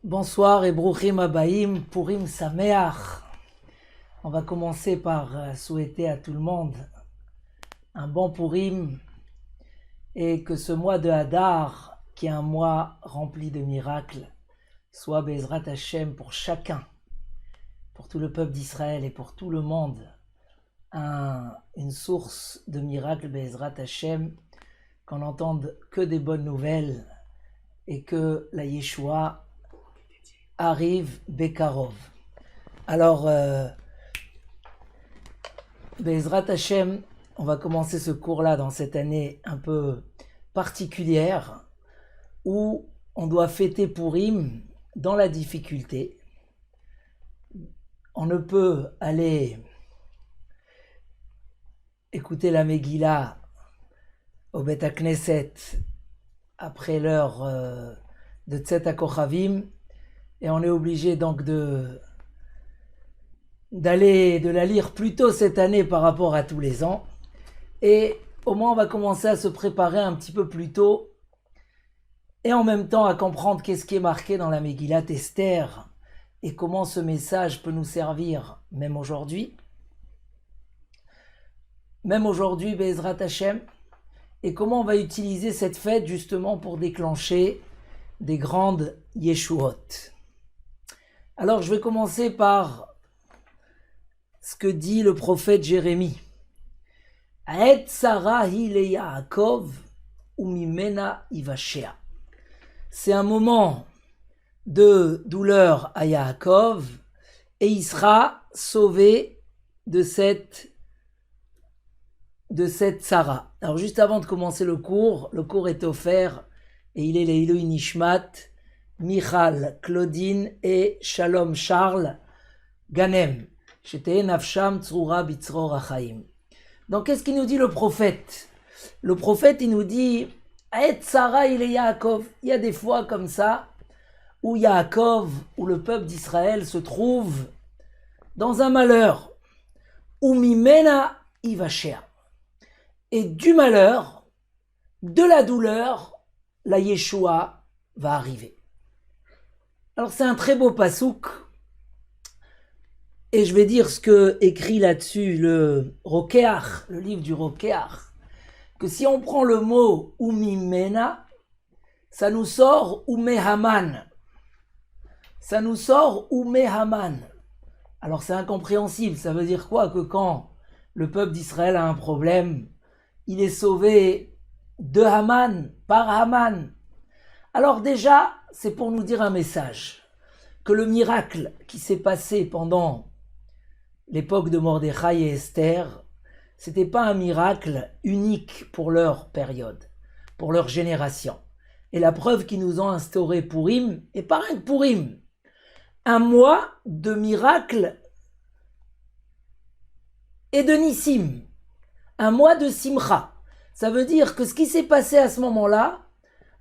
Bonsoir et Bruchim Abaïm, Purim Sameach. On va commencer par souhaiter à tout le monde un bon Purim et que ce mois de Hadar, qui est un mois rempli de miracles, soit Bezrat Hashem pour chacun, pour tout le peuple d'Israël et pour tout le monde, une source de miracles Bezrat Hashem, qu'on n'entende que des bonnes nouvelles et que la Yeshua arrive Bekarov. Alors, Bezrat Hashem, on va commencer ce cours-là dans cette année un peu particulière où on doit fêter Purim dans la difficulté. On ne peut aller écouter la Megillah au Bet HaKnesset après l'heure de Tzet HaKochavim, et on est obligé donc de la lire plus tôt cette année par rapport à tous les ans. Et au moins on va commencer à se préparer un petit peu plus tôt et en même temps à comprendre qu'est-ce qui est marqué dans la Megillat Esther et comment ce message peut nous servir même aujourd'hui. Même aujourd'hui, Bezrat Hashem, et comment on va utiliser cette fête justement pour déclencher des grandes Yeshuot. Alors je vais commencer par ce que dit le prophète Jérémie. Aet Sarah hi le Yaakov umimena ivashea. C'est un moment de douleur à Yaakov et il sera sauvé de cette Sarah. Alors juste avant de commencer le cours est offert et il est les Ilui Nishmat Michal, Claudine et Shalom Charles Ganem. J'étais Nafsham Tzrura Bitzror Achaim. Donc qu'est-ce qu'il nous dit le prophète? Le prophète il nous dit Aet Sarah il est Yaakov. Il y a des fois comme ça où Yaakov, où le peuple d'Israël se trouve dans un malheur. Umimena ivashea. Et du malheur, de la douleur, la Yeshua va arriver. Alors c'est un très beau pasouk, et je vais dire ce que écrit là-dessus le Rokeach, le livre du Rokeach, que si on prend le mot Umimena, ça nous sort Umehaman. Ça nous sort Umehaman. Alors c'est incompréhensible, ça veut dire quoi? Que quand le peuple d'Israël a un problème, il est sauvé de Haman, par Haman. Alors déjà, c'est pour nous dire un message, que le miracle qui s'est passé pendant l'époque de Mordechai et Esther, c'était pas un miracle unique pour leur période, pour leur génération. Et la preuve qu'ils nous ont instauré Purim, et pas rien que Purim, un mois de miracles et de Nissim, un mois de Simcha. Ça veut dire que ce qui s'est passé à ce moment-là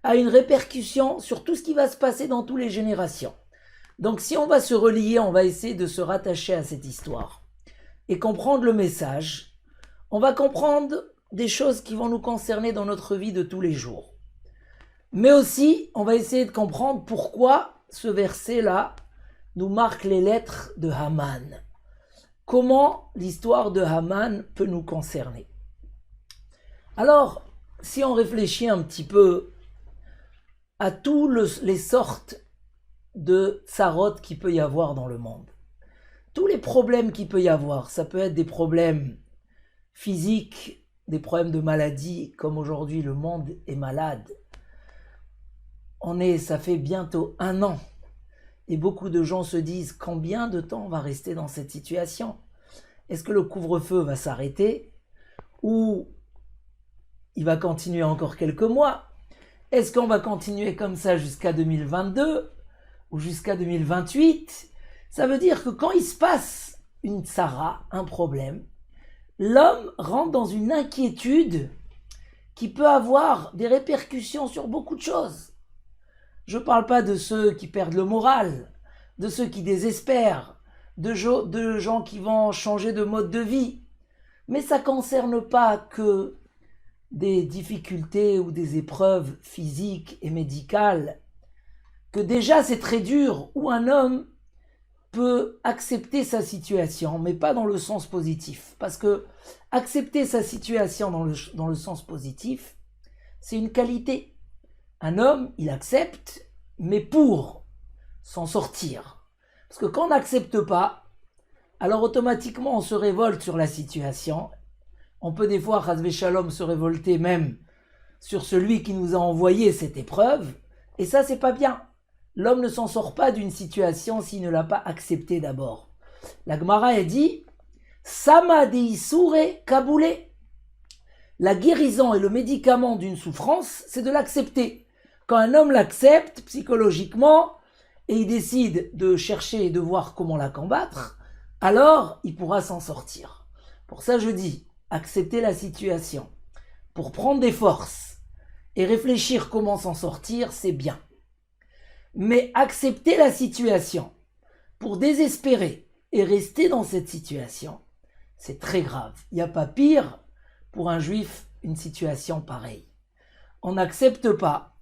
a une répercussion sur tout ce qui va se passer dans toutes les générations. Donc si on va se relier, on va essayer de se rattacher à cette histoire et comprendre le message. On va comprendre des choses qui vont nous concerner dans notre vie de tous les jours. Mais aussi, on va essayer de comprendre pourquoi ce verset-là nous marque les lettres de Haman. Comment l'histoire de Haman peut nous concerner. Alors, si on réfléchit un petit peu à toutes les sortes de tsarot qu'il peut y avoir dans le monde, tous les problèmes qu'il peut y avoir, ça peut être des problèmes physiques, des problèmes de maladie, comme aujourd'hui le monde est malade. Ça fait bientôt 1 an, et beaucoup de gens se disent combien de temps on va rester dans cette situation? Est-ce que le couvre-feu va s'arrêter ou il va continuer encore quelques mois? Est-ce qu'on va continuer comme ça jusqu'à 2022 ou jusqu'à 2028? Ça veut dire que quand il se passe une tsara, un problème, l'homme rentre dans une inquiétude qui peut avoir des répercussions sur beaucoup de choses. Je ne parle pas de ceux qui perdent le moral, de ceux qui désespèrent, de gens qui vont changer de mode de vie. Mais ça ne concerne pas que des difficultés ou des épreuves physiques et médicales que déjà c'est très dur, où un homme peut accepter sa situation, mais pas dans le sens positif. Parce que accepter sa situation dans le sens positif, c'est une qualité. Un homme, il accepte, mais pour s'en sortir. Parce que quand on n'accepte pas, alors automatiquement on se révolte sur la situation. On peut des fois, Chasvé Shalom, se révolter même sur celui qui nous a envoyé cette épreuve. Et ça, c'est pas bien. L'homme ne s'en sort pas d'une situation s'il ne l'a pas acceptée d'abord. La Gemara a dit Sama deisure kaboulé. La guérison et le médicament d'une souffrance, c'est de l'accepter. Quand un homme l'accepte psychologiquement et il décide de chercher et de voir comment la combattre, alors il pourra s'en sortir. Pour ça, je dis accepter la situation pour prendre des forces et réfléchir comment s'en sortir, c'est bien. Mais accepter la situation pour désespérer et rester dans cette situation, c'est très grave. Il n'y a pas pire pour un juif une situation pareille. On n'accepte pas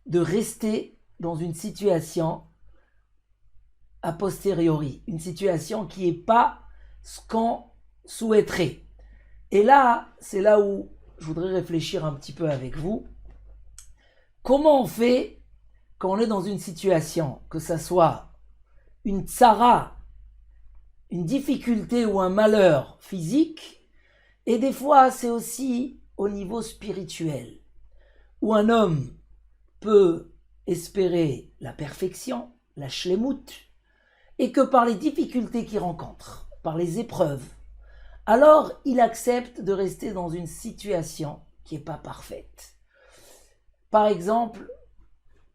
de rester dans une situation a posteriori, une situation qui n'est pas ce qu'on souhaiterait. Et là, c'est là où je voudrais réfléchir un petit peu avec vous. Comment on fait quand on est dans une situation, que ça soit une tsara, une difficulté ou un malheur physique, et des fois c'est aussi au niveau spirituel, où un homme peut espérer la perfection, la shlemut, et que par les difficultés qu'il rencontre, par les épreuves, alors il accepte de rester dans une situation qui n'est pas parfaite. Par exemple,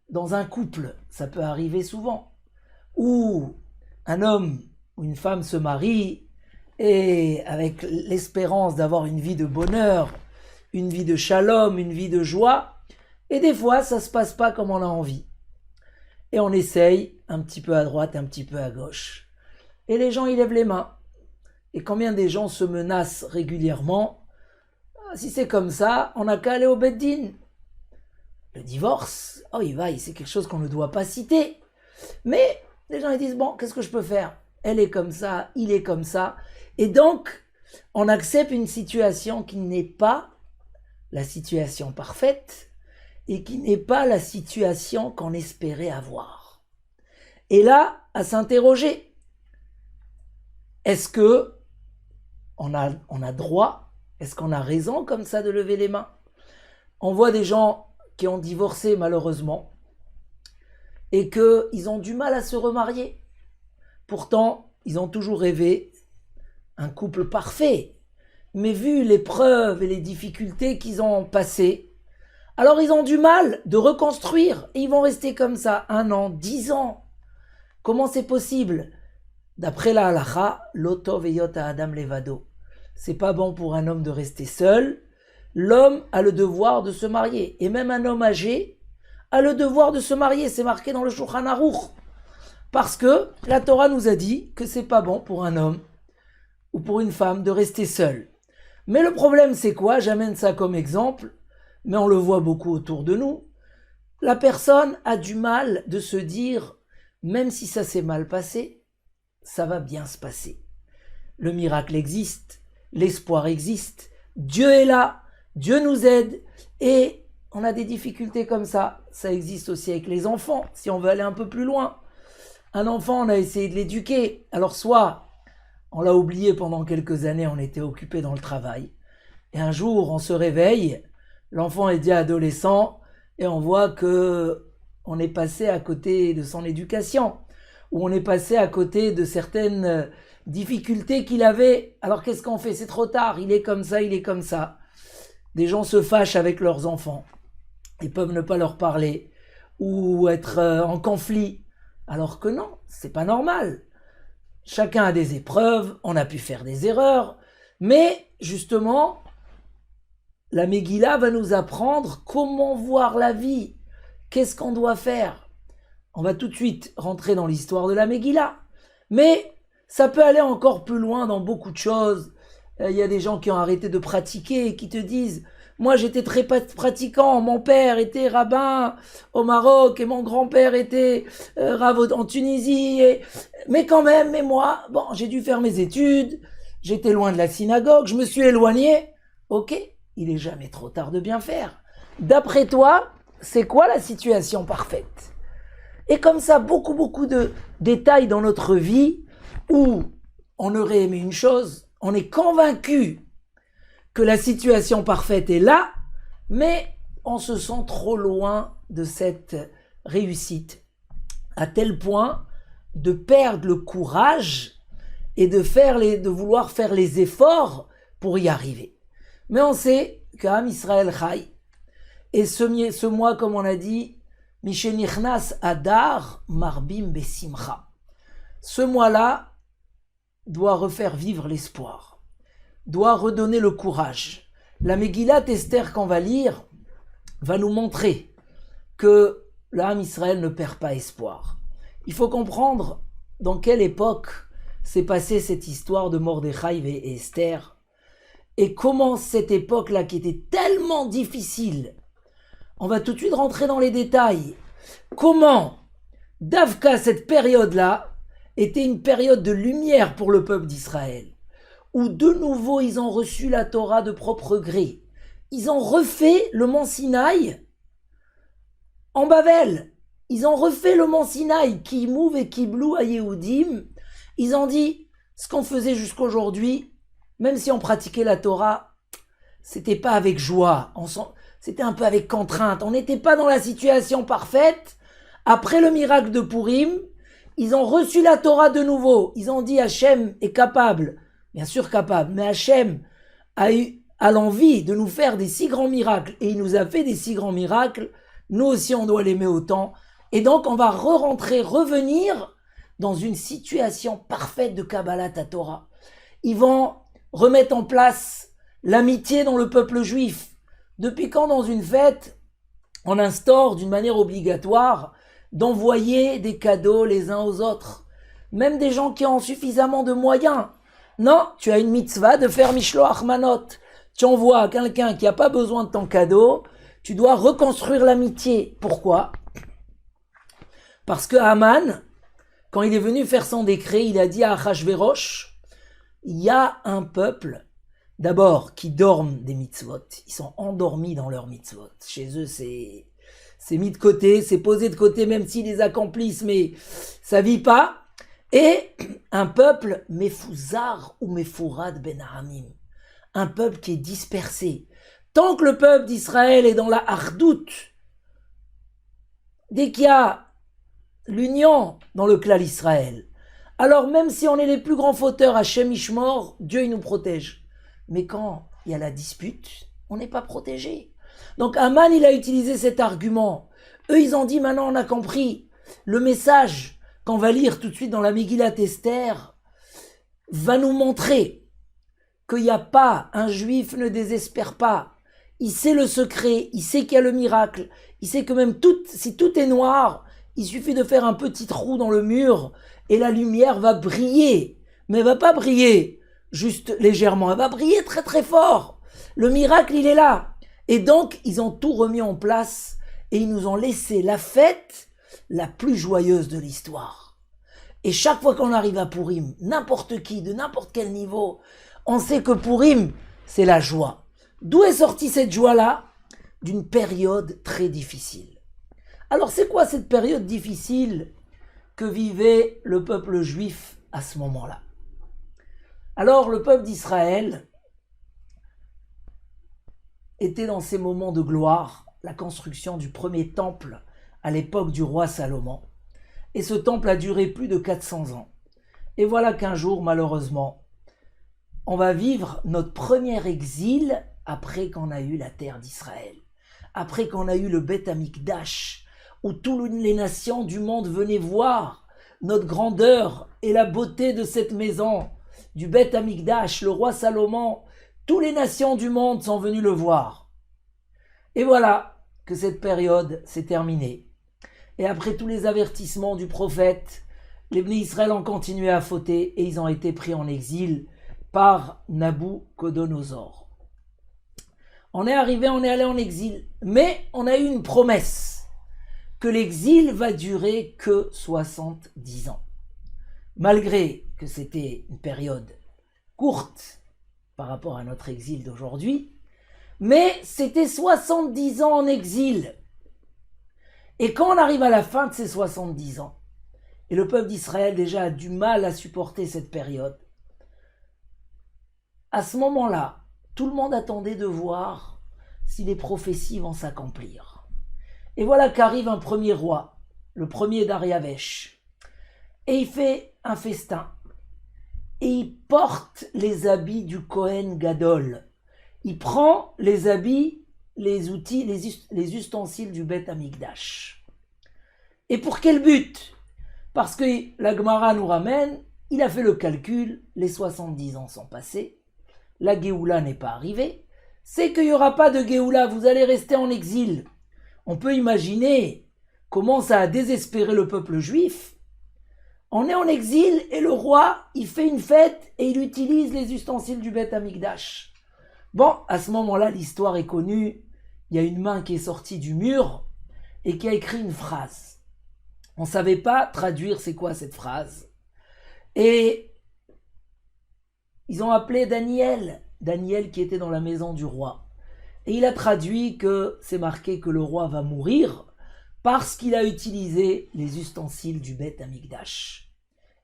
dans un couple, ça peut arriver souvent, où un homme ou une femme se marie et avec l'espérance d'avoir une vie de bonheur, une vie de shalom, une vie de joie, et des fois ça ne se passe pas comme on a envie. Et on essaye un petit peu à droite, un petit peu à gauche. Et les gens, ils lèvent les mains. Et combien des gens se menacent régulièrement? Si c'est comme ça, on n'a qu'à aller au Beddin. Le divorce, c'est quelque chose qu'on ne doit pas citer. Mais les gens ils disent, bon, qu'est-ce que je peux faire? Elle est comme ça, il est comme ça. Et donc, on accepte une situation qui n'est pas la situation parfaite et qui n'est pas la situation qu'on espérait avoir. Et là, à s'interroger, est-ce que on a droit, est-ce qu'on a raison comme ça de lever les mains? On voit des gens qui ont divorcé malheureusement et qu'ils ont du mal à se remarier. Pourtant, ils ont toujours rêvé un couple parfait. Mais vu l'épreuve et les difficultés qu'ils ont passées, alors ils ont du mal de reconstruire et ils vont rester comme ça 1 an, 10 ans. Comment c'est possible? D'après la halacha, l'oto veyota adam levado. C'est pas bon pour un homme de rester seul. L'homme a le devoir de se marier. Et même un homme âgé a le devoir de se marier. C'est marqué dans le Shulchan Aruch. Parce que la Torah nous a dit que c'est pas bon pour un homme ou pour une femme de rester seul. Mais le problème, c'est quoi? J'amène ça comme exemple, mais on le voit beaucoup autour de nous. La personne a du mal de se dire, même si ça s'est mal passé, ça va bien se passer. Le miracle existe, l'espoir existe, Dieu est là, Dieu nous aide, et on a des difficultés comme ça. Ça existe aussi avec les enfants, si on veut aller un peu plus loin. Un enfant, on a essayé de l'éduquer. Alors soit on l'a oublié pendant quelques années, on était occupé dans le travail. Et un jour, on se réveille, l'enfant est déjà adolescent, et on voit que on est passé à côté de son éducation, ou on est passé à côté de certaines difficultés qu'il avait. Alors qu'est-ce qu'on fait? C'est trop tard, il est comme ça, il est comme ça. Des gens se fâchent avec leurs enfants, ils peuvent ne pas leur parler, ou être en conflit. Alors que non, c'est pas normal. Chacun a des épreuves, on a pu faire des erreurs, mais justement, la Megillah va nous apprendre comment voir la vie, qu'est-ce qu'on doit faire. On va tout de suite rentrer dans l'histoire de la Megillah, mais ça peut aller encore plus loin dans beaucoup de choses. Il y a des gens qui ont arrêté de pratiquer et qui te disent « Moi, j'étais très pratiquant. Mon père était rabbin au Maroc et mon grand-père était rav en Tunisie. Mais quand même, mais moi, bon, j'ai dû faire mes études. J'étais loin de la synagogue. Je me suis éloigné. Ok, il est jamais trop tard de bien faire. D'après toi, c'est quoi la situation parfaite? Et comme ça, beaucoup de détails dans notre vie où on aurait aimé une chose, on est convaincu que la situation parfaite est là, mais on se sent trop loin de cette réussite, à tel point de perdre le courage et de vouloir faire les efforts pour y arriver. Mais on sait qu'Am Israël Chai, et ce mois, comme on a dit, Mishenichnas Adar Marbim Besimcha. Ce mois-là doit refaire vivre l'espoir, doit redonner le courage. La Megillat Esther qu'on va lire va nous montrer que l'âme Israël ne perd pas espoir. Il faut comprendre dans quelle époque s'est passée cette histoire de Mordechai et Esther, et comment cette époque-là qui était tellement difficile, on va tout de suite rentrer dans les détails, comment Davka, cette période-là, était une période de lumière pour le peuple d'Israël, où de nouveau ils ont reçu la Torah de propre gré. Ils ont refait le mont Sinaï en Bavel. Ils ont refait le mont Sinaï, qui mouve et qui blou à Yehudim. Ils ont dit, ce qu'on faisait jusqu'aujourd'hui, même si on pratiquait la Torah, c'était pas avec joie, c'était un peu avec contrainte. On n'était pas dans la situation parfaite. Après le miracle de Purim, ils ont reçu la Torah de nouveau. Ils ont dit, Hachem est capable, bien sûr capable, mais Hachem a l'envie de nous faire des si grands miracles, et il nous a fait des si grands miracles, nous aussi on doit l'aimer autant, et donc on va revenir dans une situation parfaite de Kabbalat Torah. Ils vont remettre en place l'amitié dans le peuple juif. Depuis quand dans une fête, on instaure d'une manière obligatoire d'envoyer des cadeaux les uns aux autres, même des gens qui ont suffisamment de moyens? Non, tu as une mitzvah de faire Mishloach Manot. Tu envoies à quelqu'un qui n'a pas besoin de ton cadeau, tu dois reconstruire l'amitié. Pourquoi? Parce que Haman, quand il est venu faire son décret, il a dit à Achashverosh, il y a un peuple, d'abord, qui dorment des mitzvot. Ils sont endormis dans leurs mitzvot. Chez eux, c'est mis de côté, c'est posé de côté, même s'ils les accomplissent, mais ça vit pas. Et un peuple, Mefouzar ou Mefourad ben Aramim. Un peuple qui est dispersé. Tant que le peuple d'Israël est dans la hardout, dès qu'il y a l'union dans le clan d'Israël, alors même si on est les plus grands fauteurs, Hachem Ishmor, Dieu il nous protège. Mais quand il y a la dispute, on n'est pas protégé. Donc Haman, il a utilisé cet argument. Eux, ils ont dit, maintenant on a compris. Le message qu'on va lire tout de suite dans la Megillat Esther va nous montrer qu'il n'y a pas, un juif ne désespère pas. Il sait le secret, il sait qu'il y a le miracle, il sait que même si tout est noir, il suffit de faire un petit trou dans le mur et la lumière va briller. Mais elle va pas briller juste légèrement, elle va briller très très fort. Le miracle, il est là. Et donc, ils ont tout remis en place et ils nous ont laissé la fête la plus joyeuse de l'histoire. Et chaque fois qu'on arrive à Purim, n'importe qui, de n'importe quel niveau, on sait que Purim, c'est la joie. D'où est sortie cette joie-là? D'une période très difficile. Alors, c'est quoi cette période difficile que vivait le peuple juif à ce moment-là? Alors, le peuple d'Israël était dans ces moments de gloire, la construction du premier temple à l'époque du roi Salomon. Et ce temple a duré plus de 400 ans. Et voilà qu'un jour, malheureusement, on va vivre notre premier exil après qu'on a eu la terre d'Israël. Après qu'on a eu le Beth Amikdash, où toutes les nations du monde venaient voir notre grandeur et la beauté de cette maison, du Beth Amikdash, le roi Salomon, toutes les nations du monde sont venues le voir. Et voilà que cette période s'est terminée. Et après tous les avertissements du prophète, les Bnei Israël ont continué à fauter et ils ont été pris en exil par Nabuchodonosor. On est arrivé, on est allé en exil. Mais on a eu une promesse que l'exil va durer que 70 ans. Malgré que c'était une période courte par rapport à notre exil d'aujourd'hui, mais c'était 70 ans en exil. Et quand on arrive à la fin de ces 70 ans, et le peuple d'Israël déjà a du mal à supporter cette période, à ce moment-là, tout le monde attendait de voir si les prophéties vont s'accomplir. Et voilà qu'arrive un premier roi, le premier Dariavesh, et il fait un festin, et il porte les habits du Kohen Gadol. Il prend les habits, les outils, les ustensiles du Beth Amikdash. Et pour quel but? Parce que la Gemara nous ramène, il a fait le calcul, les 70 ans sont passés, la Géoula n'est pas arrivée, c'est qu'il n'y aura pas de Géoula, vous allez rester en exil. On peut imaginer comment ça a désespéré le peuple juif. On est en exil et le roi, il fait une fête et il utilise les ustensiles du Beth Amikdash. Bon, à ce moment-là, l'histoire est connue. Il y a une main qui est sortie du mur et qui a écrit une phrase. On ne savait pas traduire c'est quoi cette phrase. Et ils ont appelé Daniel qui était dans la maison du roi. Et il a traduit que c'est marqué que le roi va mourir parce qu'il a utilisé les ustensiles du Beth Amikdash.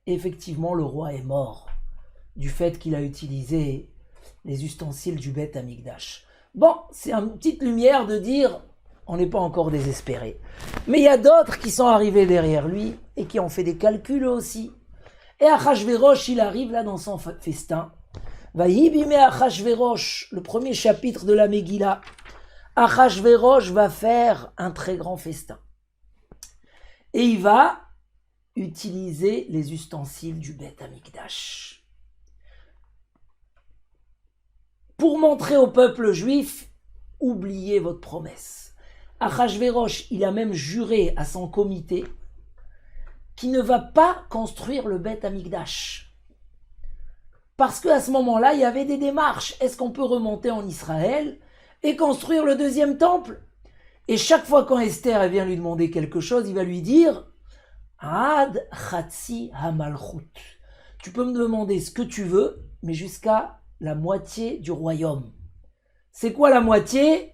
Et effectivement, le roi est mort du fait qu'il a utilisé les ustensiles du Beth Amikdash. Bon, c'est une petite lumière de dire, on n'est pas encore désespéré. Mais il y a d'autres qui sont arrivés derrière lui et qui ont fait des calculs aussi. Et Achashverosh, il arrive là dans son festin. Vayibime Achashverosh, le premier chapitre de la Megillah. Achashverosh va faire un très grand festin. Et il va utiliser les ustensiles du Beth Amikdash. Pour montrer au peuple juif, oubliez votre promesse. Achashverosh, il a même juré à son comité qu'il ne va pas construire le Beth Amikdash. Parce qu'à ce moment-là, il y avait des démarches. Est-ce qu'on peut remonter en Israël et construire le deuxième temple? Et chaque fois quand Esther vient lui demander quelque chose, il va lui dire Ad Chatzi Hamalchut. Tu peux me demander ce que tu veux, mais jusqu'à la moitié du royaume. C'est quoi la moitié?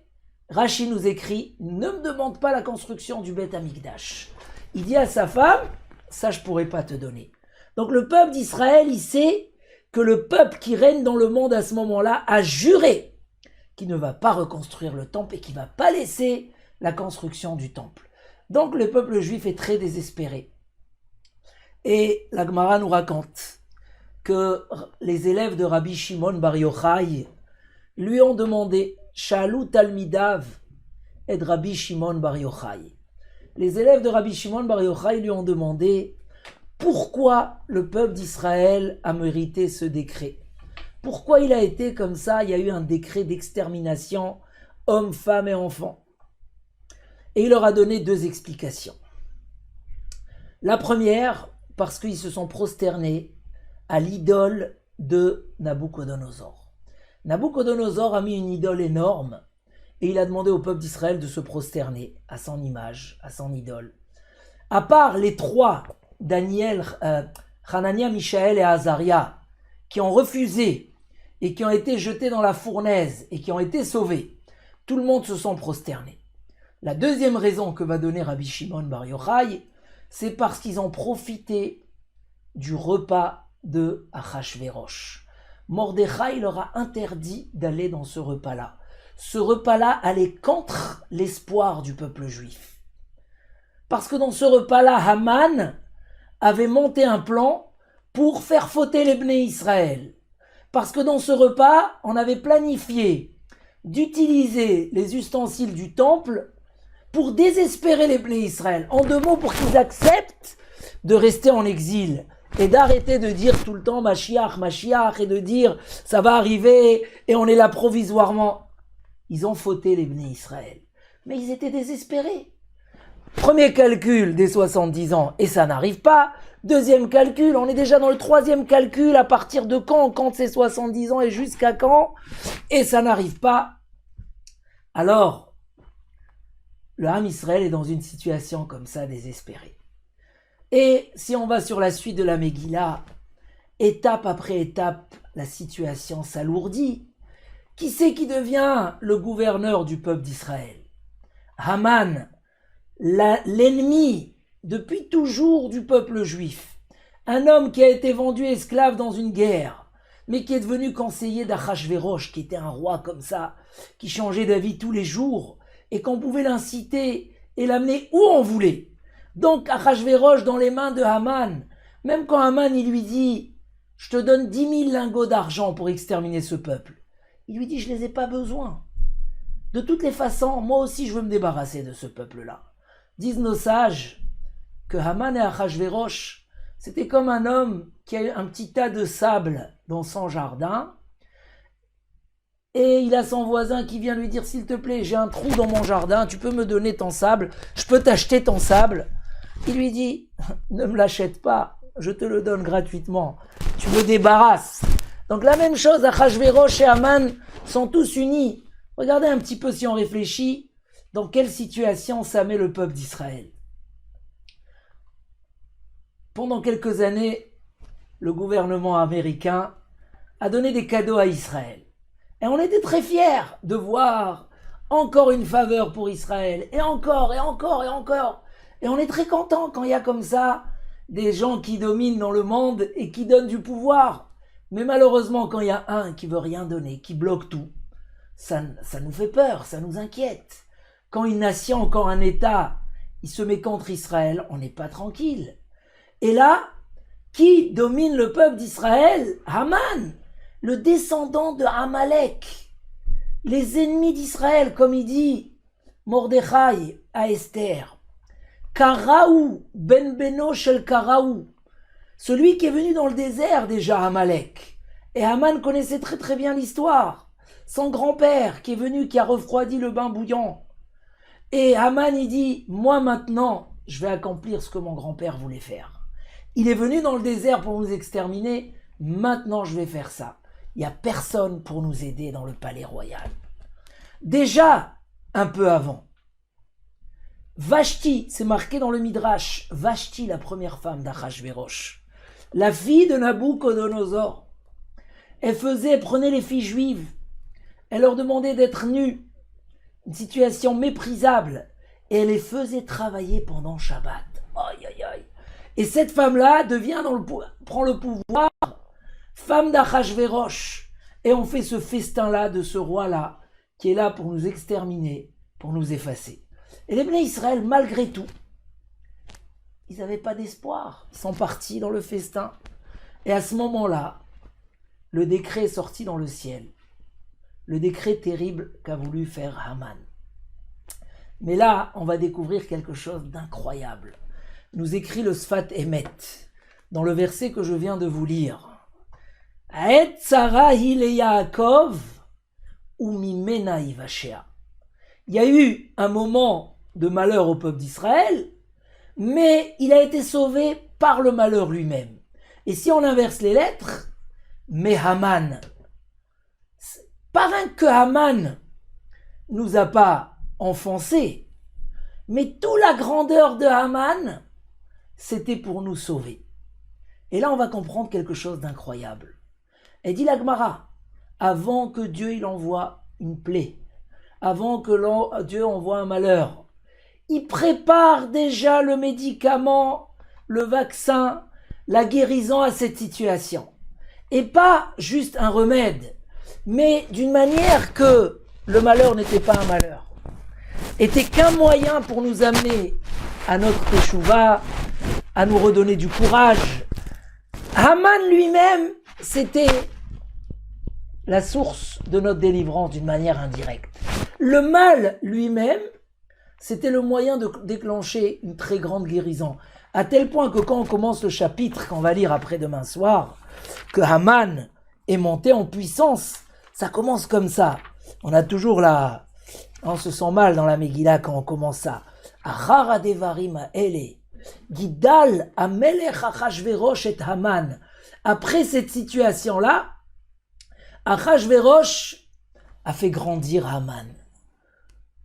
Rashi nous écrit, ne me demande pas la construction du Beth Amikdash. Il dit à sa femme, ça je pourrais pas te donner. Donc le peuple d'Israël, il sait que le peuple qui règne dans le monde à ce moment-là a juré qu'il ne va pas reconstruire le temple et qu'il ne va pas laisser la construction du temple. Donc le peuple juif est très désespéré. Et la Gemara nous raconte que les élèves de Rabbi Shimon Bar Yochai lui ont demandé Shalou Talmidav et de Rabbi Shimon Bar Yochai. Les élèves de Rabbi Shimon Bar Yochai lui ont demandé pourquoi le peuple d'Israël a mérité ce décret. Pourquoi il a été comme ça? Il y a eu un décret d'extermination, hommes, femmes et enfants. Et il leur a donné deux explications. La première, parce qu'ils se sont prosternés à l'idole de Nabuchodonosor. Nabuchodonosor a mis une idole énorme et il a demandé au peuple d'Israël de se prosterner à son image, à son idole. À part les trois, Daniel, Hanania, Mishaël et Azaria, qui ont refusé et qui ont été jetés dans la fournaise et qui ont été sauvés, tout le monde se sont prosternés. La deuxième raison que va donner Rabbi Shimon Bar Yochai, c'est parce qu'ils ont profité du repas de Achashverosh. Mordechai leur a interdit d'aller dans ce repas-là. Ce repas-là allait contre l'espoir du peuple juif. Parce que dans ce repas-là, Haman avait monté un plan pour faire fauter les Bnei Israël. Parce que dans ce repas, on avait planifié d'utiliser les ustensiles du temple pour désespérer les Bnei Israël. En deux mots, pour qu'ils acceptent de rester en exil et d'arrêter de dire tout le temps Mashiach, Mashiach, et de dire ça va arriver et on est là provisoirement. Ils ont fauté les Bnei Israël. Mais ils étaient désespérés. Premier calcul des 70 ans et ça n'arrive pas. Deuxième calcul, on est déjà dans le troisième calcul, à partir de quand on compte ces 70 ans et jusqu'à quand, et ça n'arrive pas. Alors, le Ham Israël est dans une situation comme ça, désespérée. Et si on va sur la suite de la Megillah, étape après étape, la situation s'alourdit. Qui c'est qui devient le gouverneur du peuple d'Israël? Haman, l'ennemi depuis toujours du peuple juif. Un homme qui a été vendu esclave dans une guerre, mais qui est devenu conseiller d'Achashvérosh, qui était un roi comme ça, qui changeait d'avis tous les jours, et qu'on pouvait l'inciter et l'amener où on voulait. Donc Achashvérosh dans les mains de Haman, même quand Haman il lui dit « Je te donne 10 000 lingots d'argent pour exterminer ce peuple », il lui dit « Je les ai pas besoin. De toutes les façons, moi aussi je veux me débarrasser de ce peuple-là. » Disent nos sages que Haman et Achashvérosh, c'était comme un homme qui a un petit tas de sable dans son jardin, et il a son voisin qui vient lui dire « S'il te plaît, j'ai un trou dans mon jardin, tu peux me donner ton sable, je peux t'acheter ton sable. » Il lui dit « Ne me l'achète pas, je te le donne gratuitement, tu me débarrasses. » Donc la même chose, Achashvérosh et Haman sont tous unis. Regardez un petit peu si on réfléchit, dans quelle situation ça met le peuple d'Israël. Pendant quelques années, le gouvernement américain a donné des cadeaux à Israël. Et on était très fiers de voir encore une faveur pour Israël, et encore, et encore, et encore. Et on est très content quand il y a comme ça des gens qui dominent dans le monde et qui donnent du pouvoir. Mais malheureusement, quand il y a un qui veut rien donner, qui bloque tout, ça nous fait peur, ça nous inquiète. Quand une nation, quand un État, il se met contre Israël, on n'est pas tranquille. Et là, qui domine le peuple d'Israël? Haman, le descendant de Amalek. Les ennemis d'Israël, comme il dit Mordechai à Esther. Karaou, ben beno shel Karaou. Celui qui est venu dans le désert déjà, Amalek. Et Haman connaissait très très bien l'histoire. Son grand-père qui est venu, qui a refroidi le bain bouillant. Et Haman, il dit, moi maintenant, je vais accomplir ce que mon grand-père voulait faire. Il est venu dans le désert pour nous exterminer, maintenant je vais faire ça. Il n'y a personne pour nous aider dans le palais royal. Déjà, un peu avant, Vashti, c'est marqué dans le Midrash, Vashti, la première femme d'Achashvérosh, la fille de Nabuchodonosor, elle prenait les filles juives, elle leur demandait d'être nues, une situation méprisable, et elle les faisait travailler pendant Shabbat. Aïe, aïe, aïe. Et cette femme-là prend le pouvoir, femme d'Achashvérosh, et on fait ce festin-là de ce roi-là, qui est là pour nous exterminer, pour nous effacer. Et les Bnei Israël, malgré tout, ils n'avaient pas d'espoir. Ils sont partis dans le festin. Et à ce moment-là, le décret est sorti dans le ciel. Le décret terrible qu'a voulu faire Haman. Mais là, on va découvrir quelque chose d'incroyable. Nous écrit le Sfat Emet, dans le verset que je viens de vous lire. Aet Tzara hi le Yaakov, umimena yivashea. Il y a eu un moment de malheur au peuple d'Israël, mais il a été sauvé par le malheur lui-même. Et si on inverse les lettres, mais Haman, pas rien que Haman nous a pas enfoncés, mais toute la grandeur de Haman, c'était pour nous sauver. Et là, on va comprendre quelque chose d'incroyable. Et dit la Gemara, avant que Dieu il envoie une plaie, avant que Dieu envoie un malheur, il prépare déjà le médicament, le vaccin, la guérison à cette situation. Et pas juste un remède, mais d'une manière que le malheur n'était pas un malheur. Était qu'un moyen pour nous amener à notre teshuva, à nous redonner du courage. Haman lui-même, c'était la source de notre délivrance d'une manière indirecte. Le mal lui-même, c'était le moyen de déclencher une très grande guérison. À tel point que quand on commence le chapitre, qu'on va lire après-demain soir, que Haman est monté en puissance, ça commence comme ça. On a toujours là, on se sent mal dans la Megillah quand on commence ça. Achara devarim ele, gidal amelech Achashvérosh et Haman. Après cette situation-là, Achashvérosh a fait grandir Haman.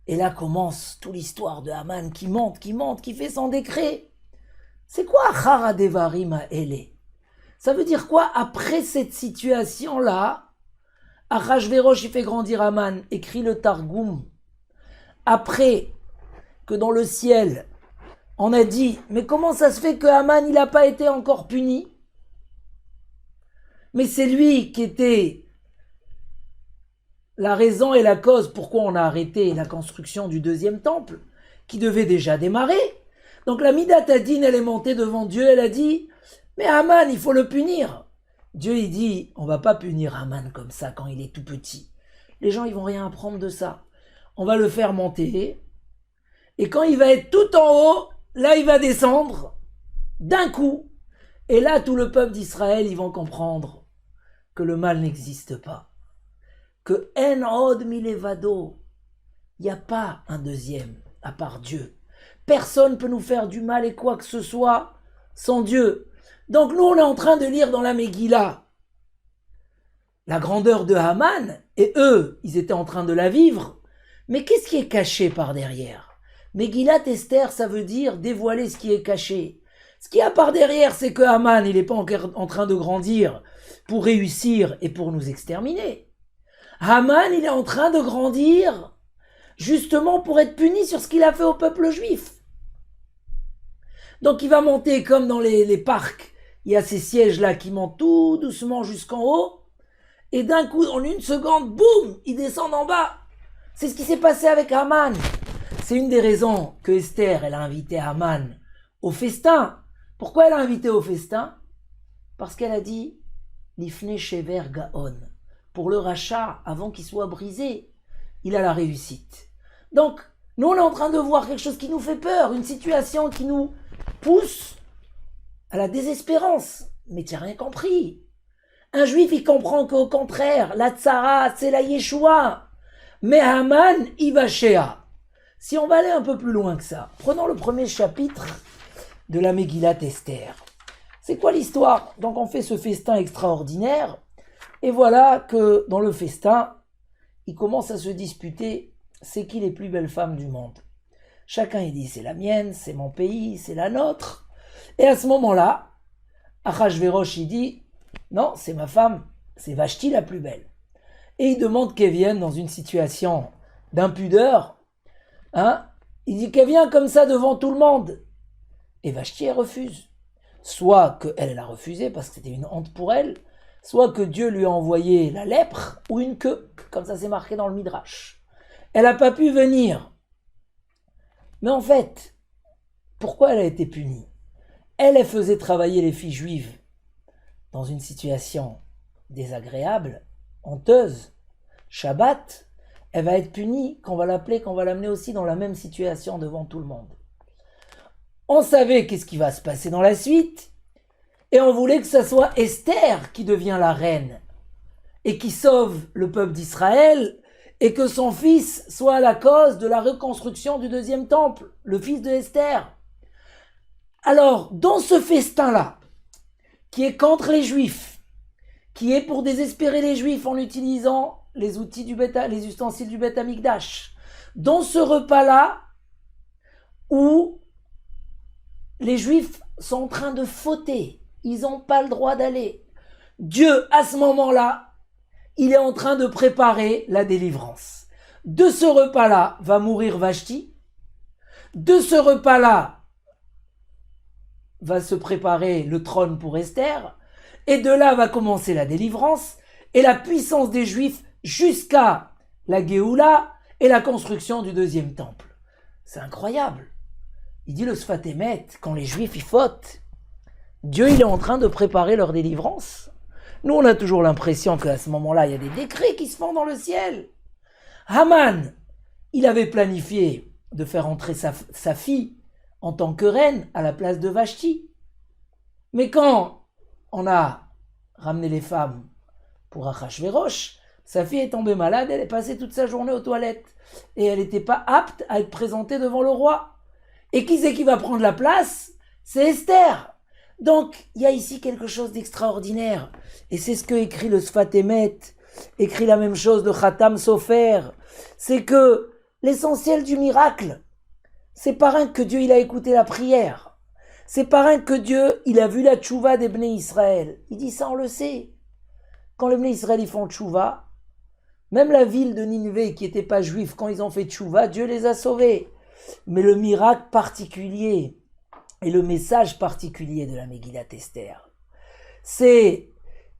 Et là commence toute l'histoire de Haman qui monte, qui fait son décret. C'est quoi Achara Devarim Ha'ele? Ça veut dire quoi? Après cette situation-là, Achashverosh il fait grandir Haman, écrit le Targum. Après que dans le ciel, on a dit, mais comment ça se fait que Haman il n'a pas été encore puni? Mais c'est lui qui était la raison et la cause pourquoi on a arrêté la construction du deuxième temple, qui devait déjà démarrer. Donc la Midat Hadin, elle est montée devant Dieu, elle a dit, mais Haman, il faut le punir. Dieu, il dit, on va pas punir Haman comme ça quand il est tout petit. Les gens, ils vont rien apprendre de ça. On va le faire monter, et quand il va être tout en haut, là, il va descendre, d'un coup. Et là, tout le peuple d'Israël, ils vont comprendre que le mal n'existe pas. Que En Od Milevado, il n'y a pas un deuxième à part Dieu. Personne ne peut nous faire du mal et quoi que ce soit sans Dieu. Donc nous, on est en train de lire dans la Megillah la grandeur de Haman, et eux, ils étaient en train de la vivre. Mais qu'est-ce qui est caché par derrière? Megillat Esther, ça veut dire dévoiler ce qui est caché. Ce qu'il y a par derrière, c'est que Haman, il n'est pas encore en train de grandir pour réussir et pour nous exterminer. Haman, il est en train de grandir justement pour être puni sur ce qu'il a fait au peuple juif. Donc il va monter comme dans les parcs. Il y a ces sièges-là qui montent tout doucement jusqu'en haut. Et d'un coup, en une seconde, boum, ils descendent en bas. C'est ce qui s'est passé avec Haman. C'est une des raisons que Esther, elle a invité Haman au festin. Pourquoi elle a invité au festin? Parce qu'elle a dit Lifne Shever Gaon. Pour le rachat, avant qu'il soit brisé, il a la réussite. Donc, nous, on est en train de voir quelque chose qui nous fait peur, une situation qui nous pousse à la désespérance. Mais tu n'as rien compris. Un juif, il comprend qu'au contraire, la tzara, c'est la Yeshua. Mais Haman, il va Shéa. Si on va aller un peu plus loin que ça, prenons le premier chapitre de la Megillat Esther. C'est quoi l'histoire? Donc on fait ce festin extraordinaire, et voilà que dans le festin, ils commencent à se disputer, c'est qui les plus belles femmes du monde? Chacun il dit, c'est la mienne, c'est mon pays, c'est la nôtre. Et à ce moment-là, Achashverosh il dit, non, c'est ma femme, c'est Vashti la plus belle. Et il demande qu'elle vienne dans une situation d'impudeur. Il dit qu'elle vient comme ça devant tout le monde. Et Vashti, elle refuse. Soit qu'elle a refusé parce que c'était une honte pour elle, soit que Dieu lui a envoyé la lèpre ou une queue, comme ça c'est marqué dans le Midrash. Elle n'a pas pu venir. Mais en fait, pourquoi elle a été punie? Elle faisait travailler les filles juives dans une situation désagréable, honteuse. Shabbat, elle va être punie, qu'on va l'appeler, qu'on va l'amener aussi dans la même situation devant tout le monde. On savait qu'est-ce qui va se passer dans la suite, et on voulait que ce soit Esther qui devient la reine, et qui sauve le peuple d'Israël, et que son fils soit à la cause de la reconstruction du deuxième temple, le fils de Esther. Alors, dans ce festin-là, qui est contre les Juifs, qui est pour désespérer les Juifs en utilisant les ustensiles du Beth Amikdash, dans ce repas-là, où les Juifs sont en train de fauter, ils n'ont pas le droit d'aller. Dieu, à ce moment-là, il est en train de préparer la délivrance. De ce repas-là va mourir Vashti. De ce repas-là va se préparer le trône pour Esther. Et de là va commencer la délivrance et la puissance des Juifs jusqu'à la Géoula et la construction du deuxième temple. C'est incroyable. Il dit le Sfat Emet, quand les Juifs y fautent, Dieu il est en train de préparer leur délivrance. Nous on a toujours l'impression qu'à ce moment-là, il y a des décrets qui se font dans le ciel. Haman, il avait planifié de faire entrer sa fille en tant que reine à la place de Vashti. Mais quand on a ramené les femmes pour Achashverosh, sa fille est tombée malade, elle est passée toute sa journée aux toilettes. Et elle n'était pas apte à être présentée devant le roi. Et qui c'est qui va prendre la place? C'est Esther. Donc, il y a ici quelque chose d'extraordinaire. Et c'est ce que écrit le Sfat Emet, écrit la même chose de Khatam Sofer. C'est que L'essentiel du miracle, c'est par un que Dieu il a écouté la prière. C'est par un que Dieu il a vu la tchouva des Bnei Israël. Il dit ça, on le sait. Quand les Bnei Israël ils font tchouva, même la ville de Nineveh qui n'était pas juive, quand ils ont fait tchouva, Dieu les a sauvés. Mais le miracle particulier et le message particulier de la Megillat Esther, c'est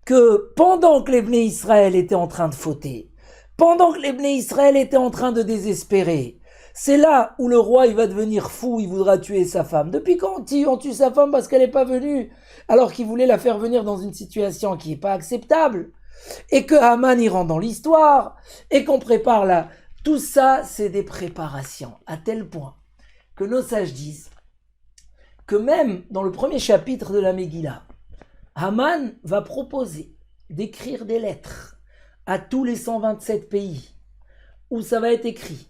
que pendant que les Bnei Israël étaient en train de fauter, pendant que les Bnei Israël étaient en train de désespérer, c'est là où le roi il va devenir fou, il voudra tuer sa femme. Depuis quand on tue sa femme parce qu'elle n'est pas venue, alors qu'il voulait la faire venir dans une situation qui n'est pas acceptable, et que Haman y rentre dans l'histoire, et qu'on prépare là. Tout ça, c'est des préparations, à tel point que nos sages disent que même dans le premier chapitre de la Megillah, Haman va proposer d'écrire des lettres à tous les 127 pays, où ça va être écrit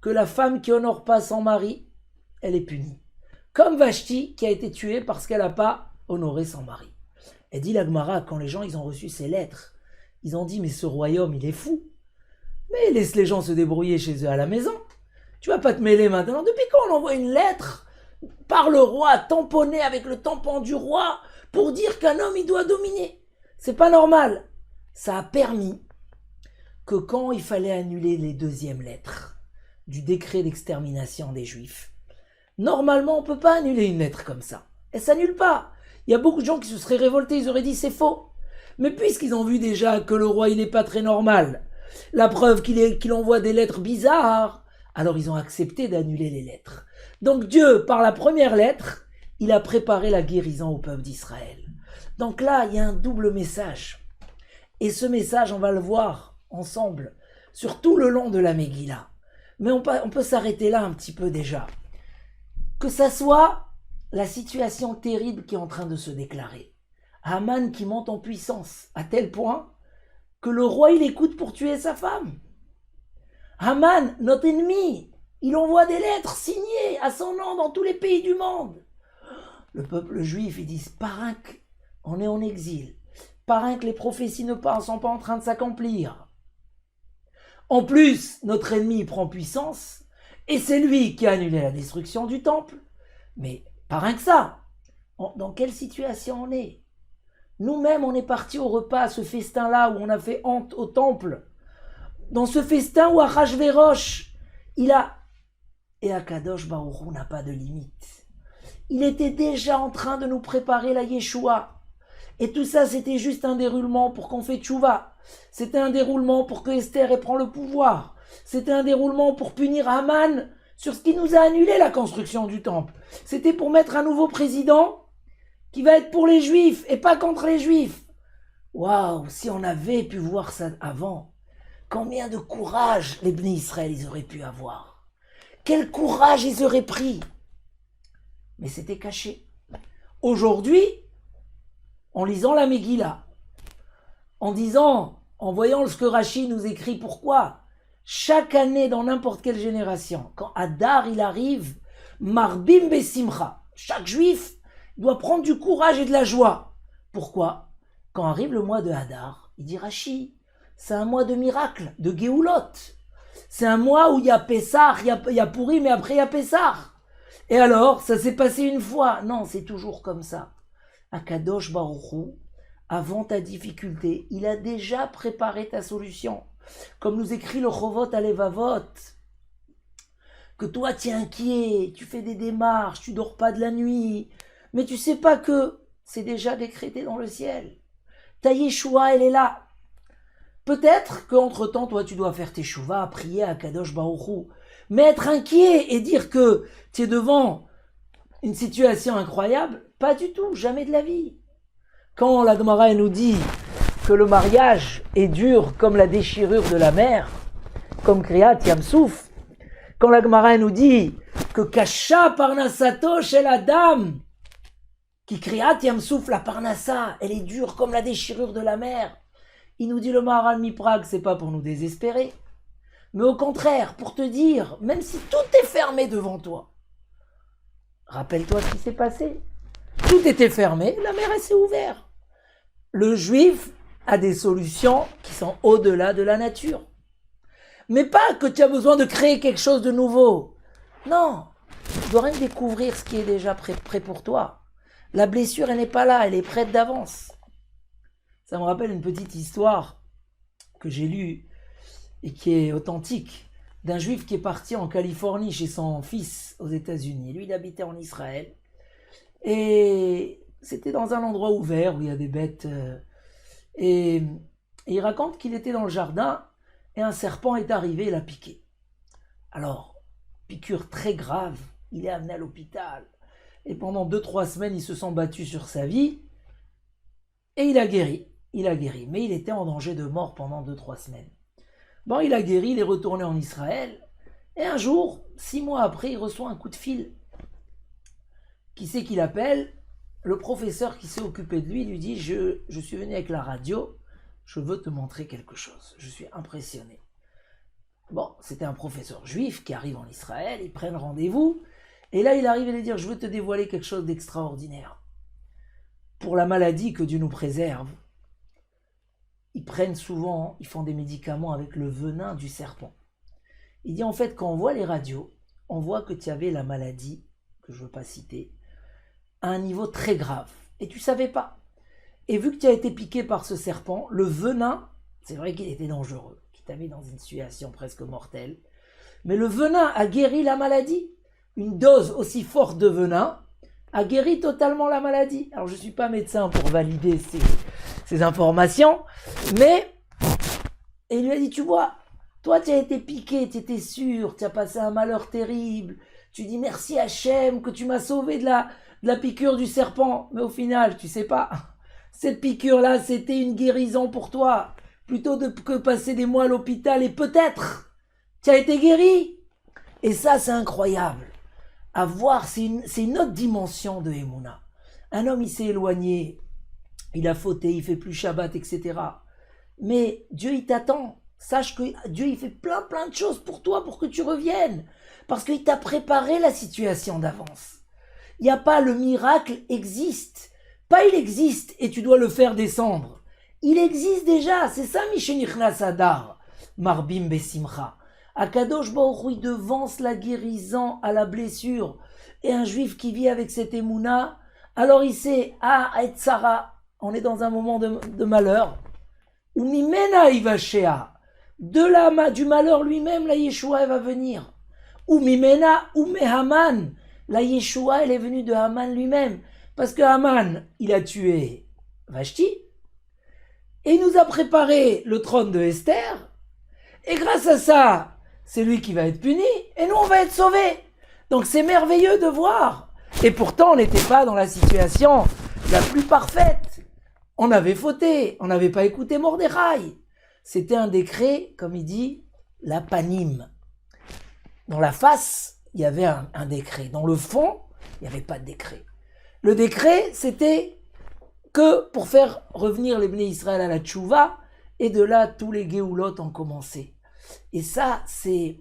que la femme qui honore pas son mari, elle est punie. Comme Vashti qui a été tuée parce qu'elle n'a pas honoré son mari. Et dit la Gemara, quand les gens ils ont reçu ces lettres, ils ont dit mais ce royaume il est fou. Mais laisse les gens se débrouiller chez eux à la maison. Tu vas pas te mêler maintenant. Depuis quand on envoie une lettre par le roi tamponnée avec le tampon du roi pour dire qu'un homme il doit dominer? C'est pas normal. Ça a permis que quand il fallait annuler les deuxièmes lettres du décret d'extermination des Juifs, normalement on peut pas annuler une lettre comme ça. Elle s'annule pas. Il y a beaucoup de gens qui se seraient révoltés, ils auraient dit c'est faux. Mais puisqu'ils ont vu déjà que le roi il est pas très normal, la preuve qu'il envoie des lettres bizarres, alors ils ont accepté d'annuler les lettres. Donc Dieu, par la première lettre, il a préparé la guérison au peuple d'Israël. Donc là, il y a un double message. Et ce message, on va le voir ensemble, sur tout le long de la Megillah. Mais on peut s'arrêter là un petit peu déjà. Que ça soit la situation terrible qui est en train de se déclarer. Haman qui monte en puissance, à tel point que le roi il écoute pour tuer sa femme. Haman, notre ennemi, il envoie des lettres signées à son nom dans tous les pays du monde. Le peuple juif, ils disent, parrain qu'on est en exil, parrain que les prophéties ne sont pas en train de s'accomplir. En plus, notre ennemi prend puissance, et c'est lui qui a annulé la destruction du temple. Mais parrain que ça, dans quelle situation on est? Nous-mêmes, on est partis au repas, à ce festin-là, où on a fait honte au temple. Dans ce festin où Achashverosh, et Akadosh Baruch Hu n'a pas de limite. Il était déjà en train de nous préparer la Yeshua. Et tout ça, c'était juste un déroulement pour qu'on fait tchouva. C'était un déroulement pour que Esther prenne le pouvoir. C'était un déroulement pour punir Haman sur ce qui nous a annulé la construction du temple. C'était pour mettre un nouveau président qui va être pour les Juifs et pas contre les Juifs. Waouh, si on avait pu voir ça avant, combien de courage les Bnei Israël ils auraient pu avoir. Quel courage ils auraient pris. Mais c'était caché. Aujourd'hui, en lisant la Megillah, en voyant ce que Rashi nous écrit, pourquoi chaque année dans n'importe quelle génération, quand Adar il arrive, Marbim Besimcha, chaque juif doit prendre du courage et de la joie. Pourquoi? Quand arrive le mois de Hadar, il dit Rashi, c'est un mois de miracle, de Géoulot. C'est un mois où il y a Pessah, il y a Pourim, mais après il y a Pessah. Et alors, ça s'est passé une fois? Non, c'est toujours comme ça. Akadosh Baruch Hu, avant ta difficulté, il a déjà préparé ta solution. Comme nous écrit le Chovot Alevavot, que toi tu es inquiet, tu fais des démarches, tu dors pas de la nuit, mais tu sais pas que c'est déjà décrété dans le ciel. Ta Yeshua, elle est là. Peut-être qu'entre-temps, toi, tu dois faire tes chouvas, prier à Kadosh Baruch Hu, mais être inquiet et dire que tu es devant une situation incroyable, pas du tout, jamais de la vie. Quand la Gemara nous dit que le mariage est dur comme la déchirure de la mer, comme Kriyat Yamsouf, quand la Gemara nous dit que Kasha Parnasato chez la dame, qui Kriyat Yamsouf, la Parnassa, elle est dure comme la déchirure de la mer, il nous dit le Maharal Miprag, c'est pas pour nous désespérer, mais au contraire, pour te dire, même si tout est fermé devant toi, rappelle-toi ce qui s'est passé. Tout était fermé, la mer elle s'est ouverte. Le juif a des solutions qui sont au-delà de la nature. Mais pas que tu as besoin de créer quelque chose de nouveau. Non, tu dois rien découvrir ce qui est déjà prêt pour toi. La blessure, elle n'est pas là, elle est prête d'avance. Ça me rappelle une petite histoire que j'ai lue et qui est authentique, d'un juif qui est parti en Californie chez son fils aux États-Unis. Lui, il habitait en Israël. Et c'était dans un endroit ouvert où il y a des bêtes. Et il raconte qu'il était dans le jardin et un serpent est arrivé et l'a piqué. Alors, piqûre très grave, il est amené à l'hôpital. Et pendant 2-3 semaines, ils se sont battus sur sa vie. Et il a guéri. Mais il était en danger de mort pendant 2-3 semaines. Bon, il a guéri, il est retourné en Israël. Et un jour, 6 mois après, il reçoit un coup de fil. Qui c'est qu'il appelle? Le professeur qui s'est occupé de lui lui dit je suis venu avec la radio, je veux te montrer quelque chose. Je suis impressionné. Bon, c'était un professeur juif qui arrive en Israël, ils prennent rendez-vous. Et là, il arrive à lui dire je veux te dévoiler quelque chose d'extraordinaire. Pour la maladie que Dieu nous préserve, ils font des médicaments avec le venin du serpent. Il dit en fait, quand on voit les radios, on voit que tu avais la maladie, que je ne veux pas citer, à un niveau très grave. Et tu ne savais pas. Et vu que tu as été piqué par ce serpent, le venin, c'est vrai qu'il était dangereux, qui t'a mis dans une situation presque mortelle, mais le venin a guéri la maladie. Une dose aussi forte de venin a guéri totalement la maladie. Alors je ne suis pas médecin pour valider ces informations, mais il lui a dit, tu vois, toi tu as été piqué, tu étais sûr, tu as passé un malheur terrible, tu dis merci Hachem que tu m'as sauvé de la piqûre du serpent, mais au final, tu sais pas, cette piqûre-là, c'était une guérison pour toi, plutôt que passer des mois à l'hôpital, et peut-être, tu as été guéri. Et ça, c'est incroyable. À voir, c'est une autre dimension de Emouna. Un homme, il s'est éloigné, il a fauté, il fait plus Shabbat, etc. Mais Dieu, il t'attend. Sache que Dieu, il fait plein de choses pour toi, pour que tu reviennes. Parce qu'il t'a préparé la situation d'avance. Il n'y a pas le miracle existe. Pas il existe et tu dois le faire descendre. Il existe déjà. C'est ça, Mishenichnas Adar. Marbim Besimcha. Akadosh Baruch Hu, il devance la guérison à la blessure. Et un juif qui vit avec cette émouna, alors il sait, et Sarah, on est dans un moment de malheur. Ou Mimena Ivashea. Du malheur lui-même, la Yeshua, elle va venir. Ou Mimena, ou Mehaman. La Yeshua, elle est venue de Haman lui-même. Parce que Haman, il a tué Vashti. Et il nous a préparé le trône de Esther. Et grâce à ça, c'est lui qui va être puni. Et nous, on va être sauvés. Donc c'est merveilleux de voir. Et pourtant, on n'était pas dans la situation la plus parfaite. On avait fauté. On n'avait pas écouté Mordechai. C'était un décret, comme il dit, la panim. Dans la face, il y avait un décret. Dans le fond, il n'y avait pas de décret. Le décret, c'était que pour faire revenir les Bnei Israël à la tchouva, et de là, tous les Géoulot ont commencé. Et ça, c'est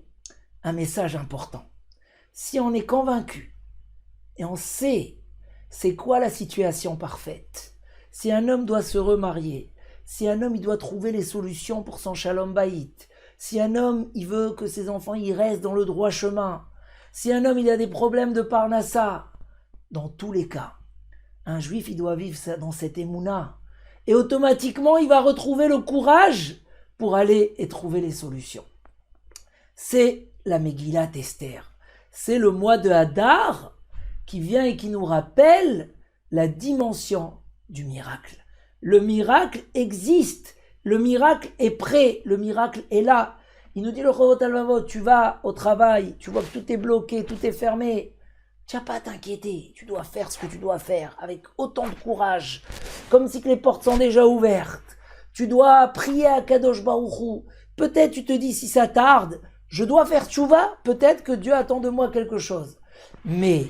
un message important. Si on est convaincu, et on sait c'est quoi la situation parfaite, si un homme doit se remarier, si un homme il doit trouver les solutions pour son shalom baït, si un homme il veut que ses enfants ils restent dans le droit chemin, si un homme il a des problèmes de parnassa, dans tous les cas, un juif il doit vivre dans cette émouna, et automatiquement il va retrouver le courage pour aller et trouver les solutions. C'est la Megillat Esther, c'est le mois de Hadar qui vient et qui nous rappelle la dimension du miracle. Le miracle existe, le miracle est prêt, le miracle est là. Il nous dit le Chovot Halvavot, tu vas au travail, tu vois que tout est bloqué, tout est fermé. Tu n'as pas à t'inquiéter, tu dois faire ce que tu dois faire avec autant de courage, comme si que les portes sont déjà ouvertes. Tu dois prier à Kadosh Baruch Hu. Peut-être tu te dis si ça tarde, je dois faire tchouva, peut-être que Dieu attend de moi quelque chose. Mais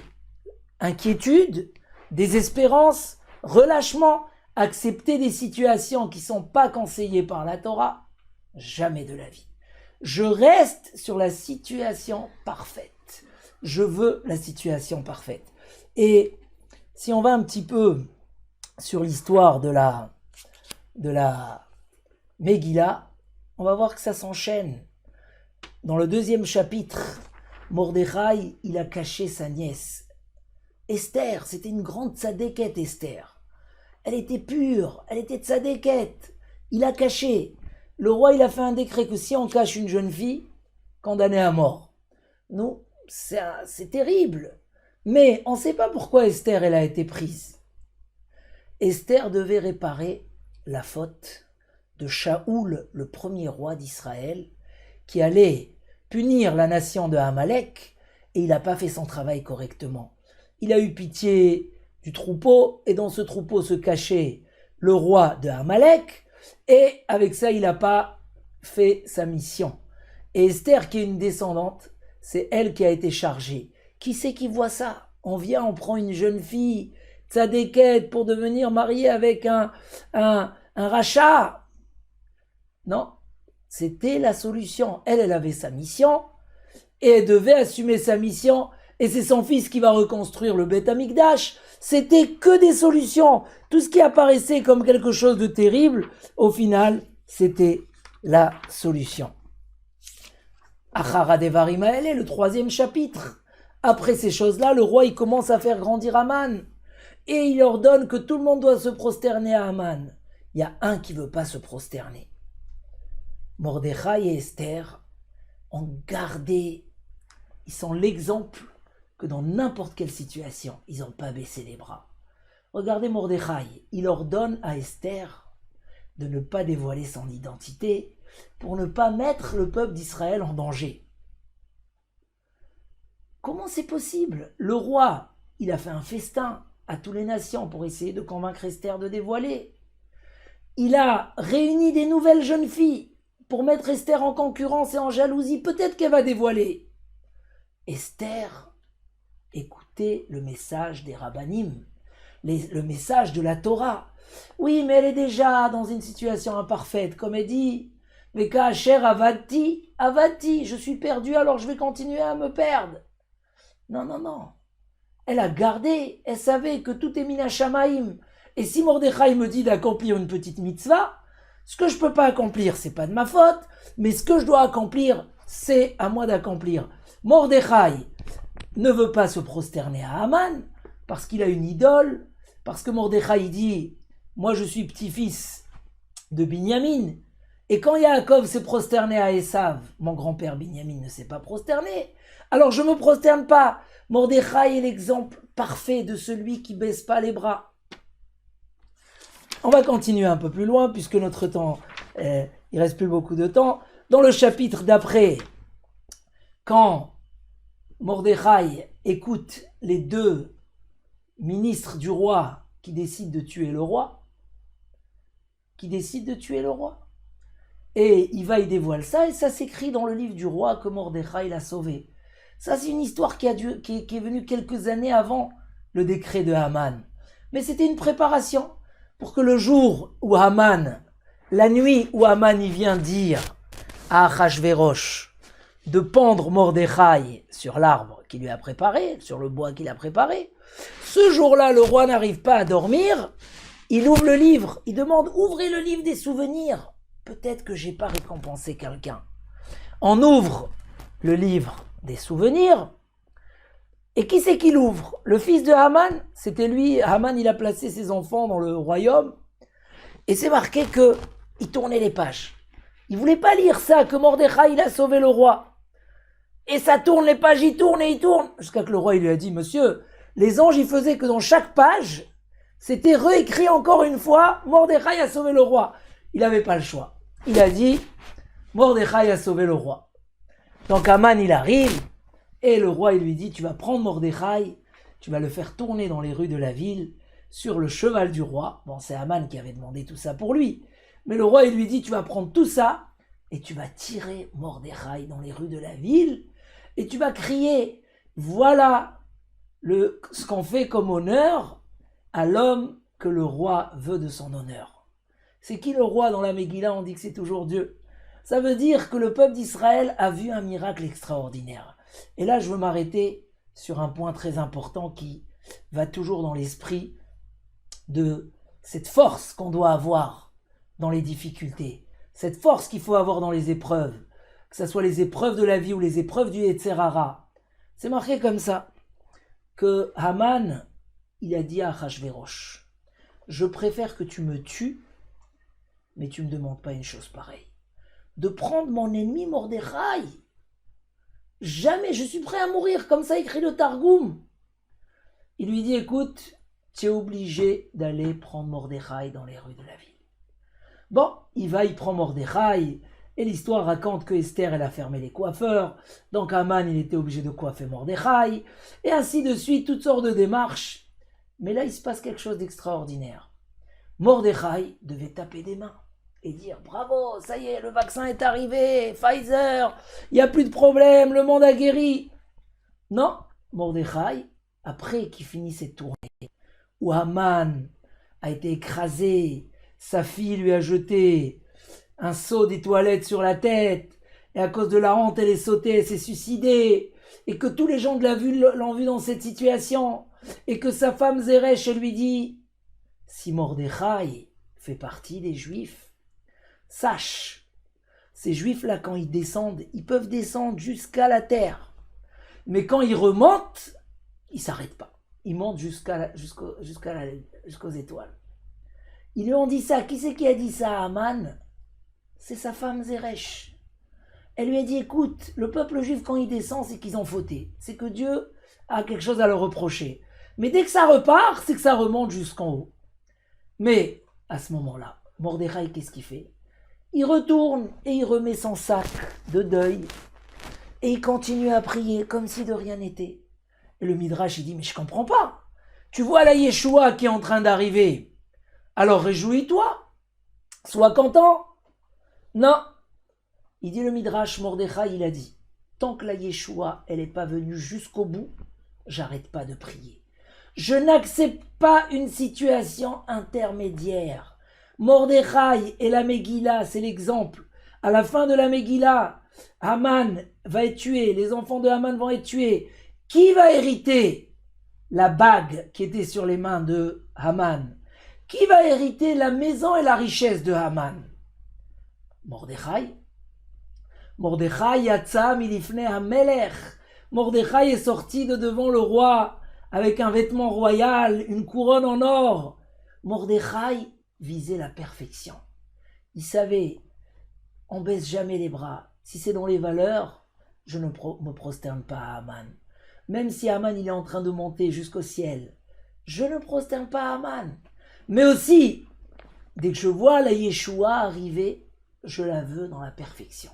inquiétude, désespérance, relâchement, accepter des situations qui ne sont pas conseillées par la Torah, jamais de la vie. Je reste sur la situation parfaite. Je veux la situation parfaite. Et si on va un petit peu sur l'histoire de la Megillah, on va voir que ça s'enchaîne. dans le 2e chapitre, Mordechai, il a caché sa nièce. Esther, c'était une grande tzadékette, Esther. Elle était pure, elle était tzadékette. Il a caché. Le roi, il a fait un décret que si on cache une jeune fille, condamnée à mort. Nous, c'est terrible. Mais on ne sait pas pourquoi Esther, elle a été prise. Esther devait réparer la faute de Shaoul, le premier roi d'Israël, qui allait punir la nation de Amalek, et il n'a pas fait son travail correctement. Il a eu pitié du troupeau, et dans ce troupeau se cachait le roi de Amalek, et avec ça, il n'a pas fait sa mission. Et Esther, qui est une descendante, c'est elle qui a été chargée. Qui c'est qui voit ça? On vient, on prend une jeune fille, tzadékette, pour devenir mariée avec un rachat. Non, c'était la solution. Elle avait sa mission, et elle devait assumer sa mission, et c'est son fils qui va reconstruire le Beth Amikdash. C'était que des solutions. Tout ce qui apparaissait comme quelque chose de terrible, au final, c'était la solution. Achara Devarim Haele, le 3e chapitre. Après ces choses-là, le roi il commence à faire grandir Haman. Et il ordonne que tout le monde doit se prosterner à Haman. Il y a un qui ne veut pas se prosterner. Mordechai et Esther ont gardé, ils sont l'exemple que dans n'importe quelle situation, ils n'ont pas baissé les bras. Regardez Mordechai, il ordonne à Esther de ne pas dévoiler son identité pour ne pas mettre le peuple d'Israël en danger. Comment c'est possible? Le roi, il a fait un festin à toutes les nations pour essayer de convaincre Esther de dévoiler. Il a réuni des nouvelles jeunes filles pour mettre Esther en concurrence et en jalousie. Peut-être qu'elle va dévoiler. Esther écoutait le message des rabbanim, le message de la Torah. Oui, mais elle est déjà dans une situation imparfaite, comme elle dit. Mais Kacher avati, je suis perdu, alors je vais continuer à me perdre. Non. Elle a gardé, elle savait que tout est mina shamaim. Et si Mordechai me dit d'accomplir une petite mitzvah, ce que je ne peux pas accomplir, c'est pas de ma faute, mais ce que je dois accomplir, c'est à moi d'accomplir. Mordechai ne veut pas se prosterner à Haman, parce qu'il a une idole, parce que Mordechai dit, moi je suis petit-fils de Binyamin, et quand Yaakov s'est prosterné à Esav, mon grand-père Binyamin ne s'est pas prosterné, alors je ne me prosterne pas. Mordechai est l'exemple parfait de celui qui ne baisse pas les bras. On va continuer un peu plus loin, puisque notre temps, il ne reste plus beaucoup de temps. Dans le chapitre d'après, quand Mordechai écoute les 2 ministres du roi qui décident de tuer le roi, et il va y dévoile ça, et ça s'écrit dans le livre du roi que Mordechai l'a sauvé. Ça, c'est une histoire qui est venue quelques années avant le décret de Haman. Mais c'était une préparation pour que le jour où Haman, la nuit où Haman y vient dire à Achashverosh de pendre Mordechai sur l'arbre qu'il lui a préparé, sur le bois qu'il a préparé, ce jour-là, le roi n'arrive pas à dormir, il ouvre le livre, il demande « Ouvrez le livre des souvenirs ». Peut-être que j'ai pas récompensé quelqu'un. On ouvre le livre des souvenirs, et qui c'est qui l'ouvre? Le fils de Haman, c'était lui. Haman, il a placé ses enfants dans le royaume, et c'est marqué que il tournait les pages. Il voulait pas lire ça, que Mordechai, il a sauvé le roi. Et ça tourne les pages, il tourne, jusqu'à que le roi, il lui a dit, monsieur, les anges, ils faisaient que dans chaque page, c'était réécrit encore une fois, Mordechai a sauvé le roi. Il n'avait pas le choix. Il a dit, Mordechai a sauvé le roi. Donc Haman, il arrive, et le roi, il lui dit, tu vas prendre Mordechai, tu vas le faire tourner dans les rues de la ville, sur le cheval du roi. Bon, c'est Haman qui avait demandé tout ça pour lui. Mais le roi, il lui dit, tu vas prendre tout ça, et tu vas tirer Mordechai dans les rues de la ville, et tu vas crier, voilà ce qu'on fait comme honneur à l'homme que le roi veut de son honneur. C'est qui le roi dans la Megillah? On dit que c'est toujours Dieu. Ça veut dire que le peuple d'Israël a vu un miracle extraordinaire. Et là, je veux m'arrêter sur un point très important qui va toujours dans l'esprit de cette force qu'on doit avoir dans les difficultés, cette force qu'il faut avoir dans les épreuves. que ce soit les épreuves de la vie ou les épreuves du Yetzer Hara, c'est marqué comme ça, que Haman, il a dit à Achashverosh, je préfère que tu me tues, mais tu ne me demandes pas une chose pareille. De prendre mon ennemi Mordechai. Jamais, je suis prêt à mourir, comme ça écrit le Targum. Il lui dit, écoute, tu es obligé d'aller prendre Mordechai dans les rues de la ville. Bon, il prend Mordechai, et l'histoire raconte que Esther, elle a fermé les coiffeurs, donc Haman, il était obligé de coiffer Mordechai, et ainsi de suite, toutes sortes de démarches. Mais là, il se passe quelque chose d'extraordinaire. Mordechai devait taper des mains et dire, bravo, ça y est, le vaccin est arrivé, Pfizer, il n'y a plus de problème, le monde a guéri. Non, Mordechai, après qu'il finit cette tournée, où Haman a été écrasé, sa fille lui a jeté un seau des toilettes sur la tête, et à cause de la honte, elle est sautée, elle s'est suicidée, et que tous les gens de la ville l'ont vu dans cette situation, et que sa femme Zeresh, elle lui dit, si Mordechai fait partie des Juifs, sache, ces Juifs-là, quand ils descendent, ils peuvent descendre jusqu'à la terre, mais quand ils remontent, ils ne s'arrêtent pas. Ils montent jusqu'aux étoiles. Ils lui ont dit ça. Qui c'est qui a dit ça à Haman? C'est sa femme Zeresh. Elle lui a dit, écoute, le peuple juif, quand il descend, c'est qu'ils ont fauté. C'est que Dieu a quelque chose à leur reprocher. Mais dès que ça repart, c'est que ça remonte jusqu'en haut. Mais, à ce moment-là, Mordechai, qu'est-ce qu'il fait? Il retourne et il remet son sac de deuil. Et il continue à prier comme si de rien n'était. Et le Midrash, il dit, mais je comprends pas. Tu vois la Yeshua qui est en train d'arriver. Alors réjouis-toi. Sois content. Non. Il dit le Midrash, Mordechai, il a dit, tant que la Yeshua, elle n'est pas venue jusqu'au bout, j'arrête pas de prier. Je n'accepte pas une situation intermédiaire. Mordechai et la Megillah, c'est l'exemple. À la fin de la Megillah, Haman va être tué, les enfants de Haman vont être tués. Qui va hériter la bague qui était sur les mains de Haman? Qui va hériter la maison et la richesse de Haman? Mordechai. Mordechai yatsa milifnei hamelech. Mordechai est sorti de devant le roi avec un vêtement royal, une couronne en or. Mordechai visait la perfection. Il savait, on baisse jamais les bras. Si c'est dans les valeurs, je ne me prosterne pas à Haman. Même si Haman il est en train de monter jusqu'au ciel, je ne prosterne pas à Haman. Mais aussi, dès que je vois la Yeshua arriver, je la veux dans la perfection.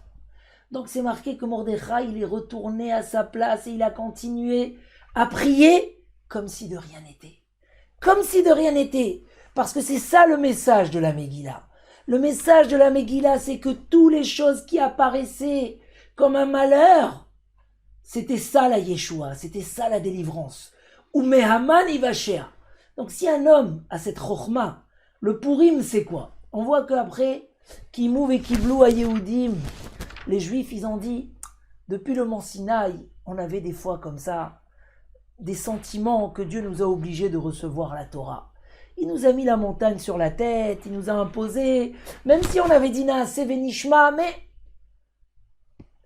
Donc c'est marqué que Mordechai, il est retourné à sa place et il a continué à prier comme si de rien n'était. Comme si de rien n'était. Parce que c'est ça le message de la Megillah. Le message de la Megillah, c'est que toutes les choses qui apparaissaient comme un malheur, c'était ça la Yeshua, c'était ça la délivrance. Ou Mehaman Ivacher. Donc si un homme a cette chokhma, le Purim c'est quoi? On voit qu'après, Kimouv et Kiblou à Yehudim, les Juifs ils ont dit, depuis le mont Sinaï, on avait des fois comme ça, des sentiments que Dieu nous a obligés de recevoir la Torah. Il nous a mis la montagne sur la tête, il nous a imposé, même si on avait dit Naaseh Venishma, mais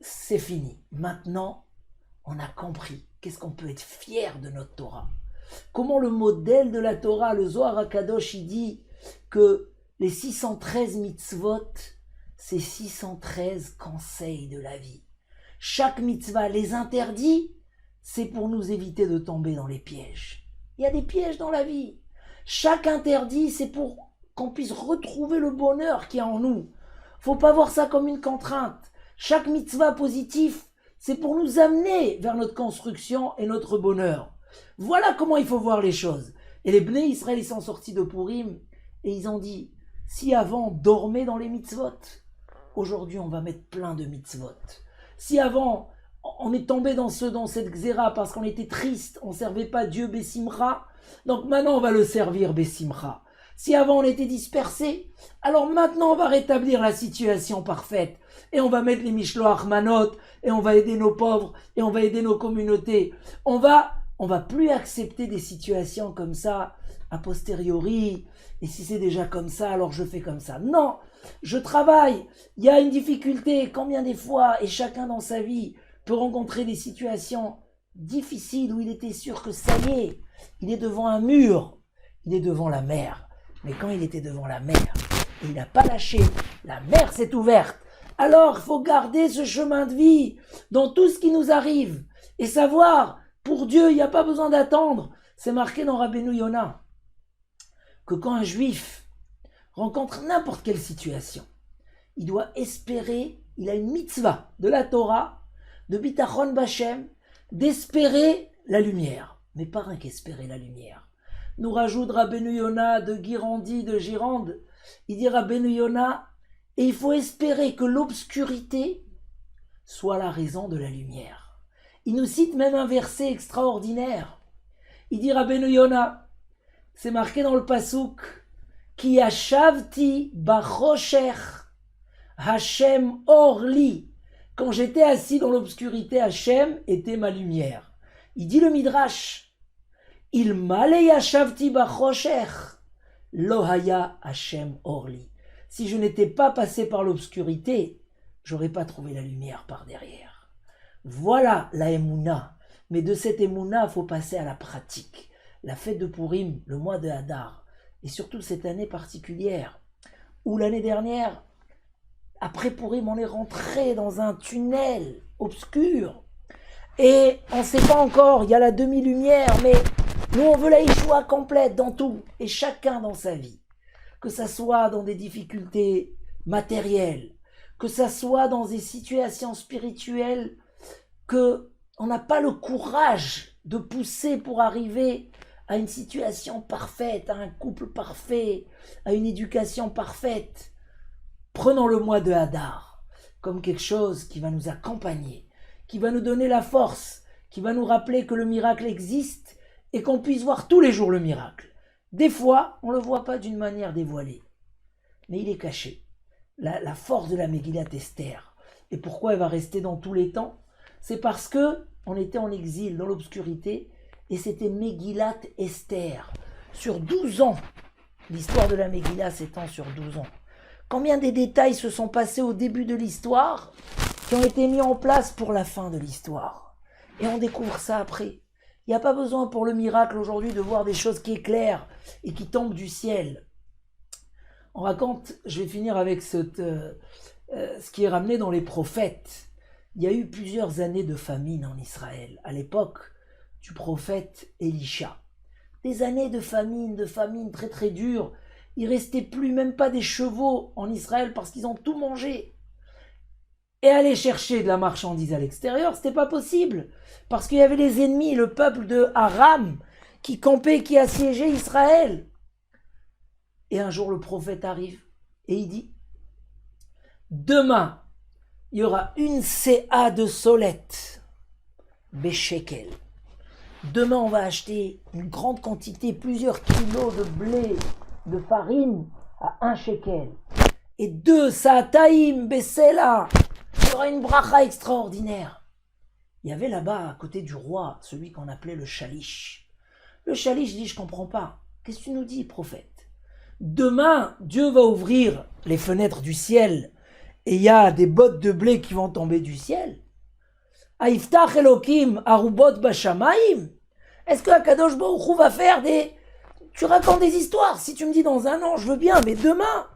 c'est fini. Maintenant, on a compris qu'est-ce qu'on peut être fier de notre Torah. Comment le modèle de la Torah, le Zohar HaKadosh, il dit que les 613 mitzvot, c'est 613 conseils de la vie. Chaque mitzvah, les interdits, c'est pour nous éviter de tomber dans les pièges. Il y a des pièges dans la vie. Chaque interdit, c'est pour qu'on puisse retrouver le bonheur qu'il y a en nous. Faut pas voir ça comme une contrainte. Chaque mitzvah positif, c'est pour nous amener vers notre construction et notre bonheur. Voilà comment il faut voir les choses. Et les Bnei Israël, ils sont sortis de Purim et ils ont dit, si avant on dormait dans les mitzvot, aujourd'hui on va mettre plein de mitzvot. Si avant on est tombé dans cette xéra parce qu'on était triste, on ne servait pas Dieu Bessimcha, donc maintenant on va le servir Bessimcha. Si avant on était dispersé, alors maintenant on va rétablir la situation parfaite. Et on va mettre les Mishloach Manot, et on va aider nos pauvres, et on va aider nos communautés. On va plus accepter des situations comme ça, a posteriori, et si c'est déjà comme ça, alors je fais comme ça. Non, je travaille, il y a une difficulté, combien des fois, et chacun dans sa vie peut rencontrer des situations difficiles où il était sûr que ça y est, il est devant un mur, il est devant la mer. Mais quand il était devant la mer, et il n'a pas lâché, la mer s'est ouverte. Alors il faut garder ce chemin de vie dans tout ce qui nous arrive et savoir, pour Dieu, il n'y a pas besoin d'attendre. C'est marqué dans Rabbeinu Yona que quand un juif rencontre n'importe quelle situation, il doit espérer, il a une mitzvah de la Torah, de Bitachon Bachem, d'espérer la lumière. Mais pas rien qu'espérer la lumière. Nous rajoute Rabbeinu Yona de Guirandi, de Girande. Il dit Rabbeinu Yona, et il faut espérer que l'obscurité soit la raison de la lumière. Il nous cite même un verset extraordinaire. Il dit Rabbeinu Yona, c'est marqué dans le Pasuk, Ki yashavti bachosher Hashem orli. Quand j'étais assis dans l'obscurité, Hashem était ma lumière. Il dit le Midrash, Il male yashavti bachosher lo haya Hashem orli. Si je n'étais pas passé par l'obscurité, j'aurais pas trouvé la lumière par derrière. Voilà la Emouna. Mais de cette Emouna, il faut passer à la pratique. La fête de Purim, le mois de Hadar, et surtout cette année particulière, où l'année dernière, après Purim, on est rentré dans un tunnel obscur, et on ne sait pas encore, il y a la demi-lumière, mais nous on veut la Yeshua complète dans tout, et chacun dans sa vie. Que ça soit dans des difficultés matérielles, que ça soit dans des situations spirituelles, que on n'a pas le courage de pousser pour arriver à une situation parfaite, à un couple parfait, à une éducation parfaite. Prenons le mois de Hadar comme quelque chose qui va nous accompagner, qui va nous donner la force, qui va nous rappeler que le miracle existe et qu'on puisse voir tous les jours le miracle. Des fois, on ne le voit pas d'une manière dévoilée, mais il est caché. La force de la Megillat Esther. Et pourquoi elle va rester dans tous les temps? C'est parce que on était en exil, dans l'obscurité, et c'était Megillat Esther. Sur 12 ans, l'histoire de la Megillah s'étend sur 12 ans. Combien des détails se sont passés au début de l'histoire qui ont été mis en place pour la fin de l'histoire? Et on découvre ça après. Il n'y a pas besoin pour le miracle aujourd'hui de voir des choses qui éclairent et qui tombent du ciel. On raconte, je vais finir avec ce qui est ramené dans les prophètes. Il y a eu plusieurs années de famine en Israël, à l'époque du prophète Élisha. Des années de famine très très dures. Il ne restait plus même pas des chevaux en Israël parce qu'ils ont tout mangé. Et aller chercher de la marchandise à l'extérieur, c'était pas possible. Parce qu'il y avait les ennemis, le peuple de Aram, qui campait, qui assiégeait Israël. Et un jour, le prophète arrive et il dit, demain, il y aura une CA de solette, Béchekel. Demain, on va acheter une grande quantité, plusieurs kilos de blé, de farine, à 1 shekel. Et 2 Saataim, Bessela. Il y aura une bracha extraordinaire. Il y avait là-bas, à côté du roi, celui qu'on appelait le Shalish. Le Shalish dit, je comprends pas. Qu'est-ce que tu nous dis, prophète? Demain, Dieu va ouvrir les fenêtres du ciel et il y a des bottes de blé qui vont tomber du ciel. Aiftach Elokim arubot bashamaim. Est-ce que Akadosh Baruch Hu va faire des... Tu racontes des histoires. Si tu me dis dans un an, je veux bien, mais demain...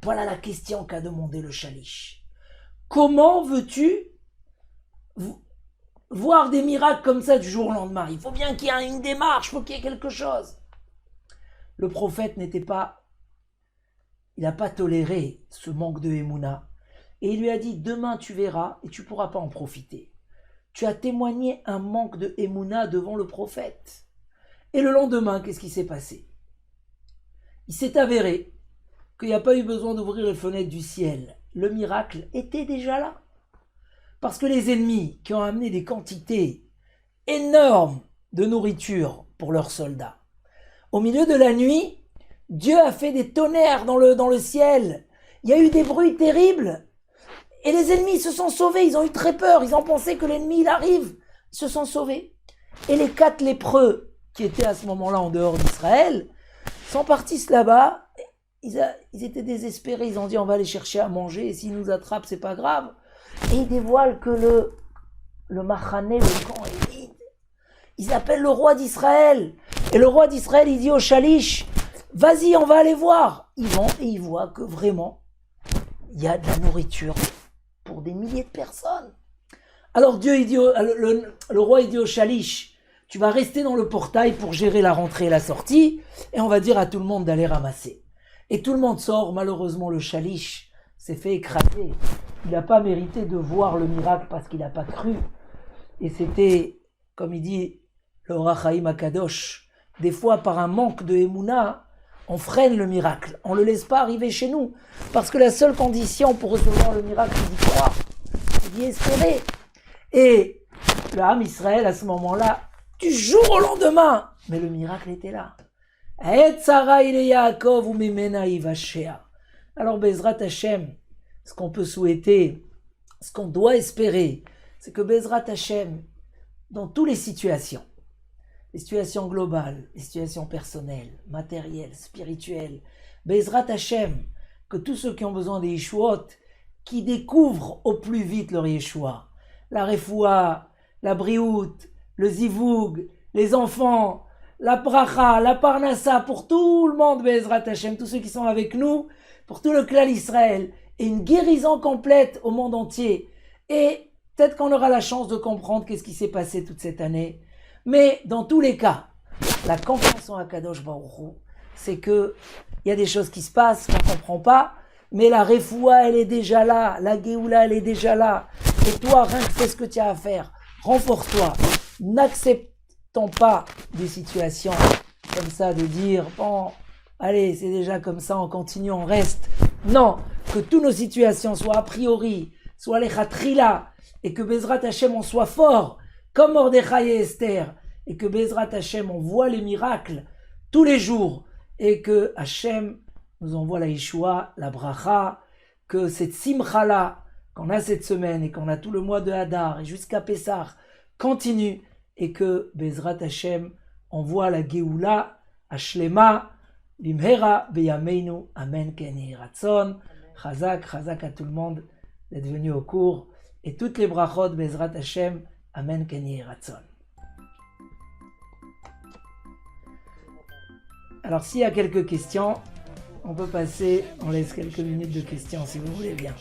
Voilà la question qu'a demandé le Shalish. Comment veux-tu voir des miracles comme ça du jour au lendemain? Il faut bien qu'il y ait une démarche, il faut qu'il y ait quelque chose. Le prophète n'était pas... Il n'a pas toléré ce manque de Emouna. Et il lui a dit, demain tu verras et tu ne pourras pas en profiter. Tu as témoigné un manque de Emouna devant le prophète. Et le lendemain, qu'est-ce qui s'est passé? Il s'est avéré qu'il n'y a pas eu besoin d'ouvrir les fenêtres du ciel. Le miracle était déjà là. Parce que les ennemis qui ont amené des quantités énormes de nourriture pour leurs soldats, au milieu de la nuit, Dieu a fait des tonnerres dans le ciel. Il y a eu des bruits terribles. Et les ennemis se sont sauvés. Ils ont eu très peur. Ils ont pensé que l'ennemi, il arrive. Ils se sont sauvés. Et les 4 lépreux qui étaient à ce moment-là en dehors d'Israël sont partis là-bas, ils étaient désespérés, ils ont dit on va aller chercher à manger, et s'ils nous attrapent, c'est pas grave. Et ils dévoilent que le Machané, le camp est vide. Ils appellent le roi d'Israël. Et le roi d'Israël, il dit au Shalish, vas-y, on va aller voir. Ils vont et ils voient que vraiment, il y a de la nourriture pour des milliers de personnes. Alors Dieu, il dit le roi, il dit au Shalish, tu vas rester dans le portail pour gérer la rentrée et la sortie, et on va dire à tout le monde d'aller ramasser. Et tout le monde sort, malheureusement le Shalish s'est fait écraser. Il n'a pas mérité de voir le miracle parce qu'il n'a pas cru. Et c'était, comme il dit le Rachaim Akadosh, des fois par un manque de Emouna, on freine le miracle, on ne le laisse pas arriver chez nous. Parce que la seule condition pour recevoir le miracle, c'est d'y croire, c'est d'y espérer. Et le Ham Israël, à ce moment-là, du jour au lendemain, mais le miracle était là. Alors, Bezrat Hashem, ce qu'on peut souhaiter, ce qu'on doit espérer, c'est que Bezrat Hashem, dans toutes les situations globales, les situations personnelles, matérielles, spirituelles, Bezrat Hashem, que tous ceux qui ont besoin des Yeshuot, qui découvrent au plus vite leur Yeshua, la Refoua, la Briout, le Zivoug, les enfants, la Bracha, la Parnassa, pour tout le monde, Bezrat Hashem, tous ceux qui sont avec nous, pour tout le clan Israël, et une guérison complète au monde entier. Et peut-être qu'on aura la chance de comprendre qu'est-ce qui s'est passé toute cette année. Mais dans tous les cas, la confiance en Akadosh Baruch Hu, c'est que il y a des choses qui se passent qu'on ne comprend pas, mais la Refoua, elle est déjà là, la Géoula, elle est déjà là. Et toi, rien que fais ce que tu as à faire, renforce-toi. N'acceptons pas des situations comme ça, de dire, bon, allez, c'est déjà comme ça, on continue, on reste. Non, que toutes nos situations soient a priori, soient les chatrila, et que Bezrat Hashem, on soit fort, comme Mordechai et Esther, et que Bezrat Hashem, on voit les miracles tous les jours, et que Hashem nous envoie la Yeshua, la Bracha, que cette simcha-là, qu'on a cette semaine, et qu'on a tout le mois de Hadar, et jusqu'à Pessah, continue, et que Bezrat Hashem, on voit la Géoula, Ashlema, Bimhera, Beyameinu, Amen, Keni Ratson, Chazak à tout le monde d'être venu au cours, et toutes les brachot, Bezrat Hashem, Amen, Keni Ratson. Alors, s'il y a quelques questions, on peut passer, on laisse quelques minutes de questions si vous voulez bien.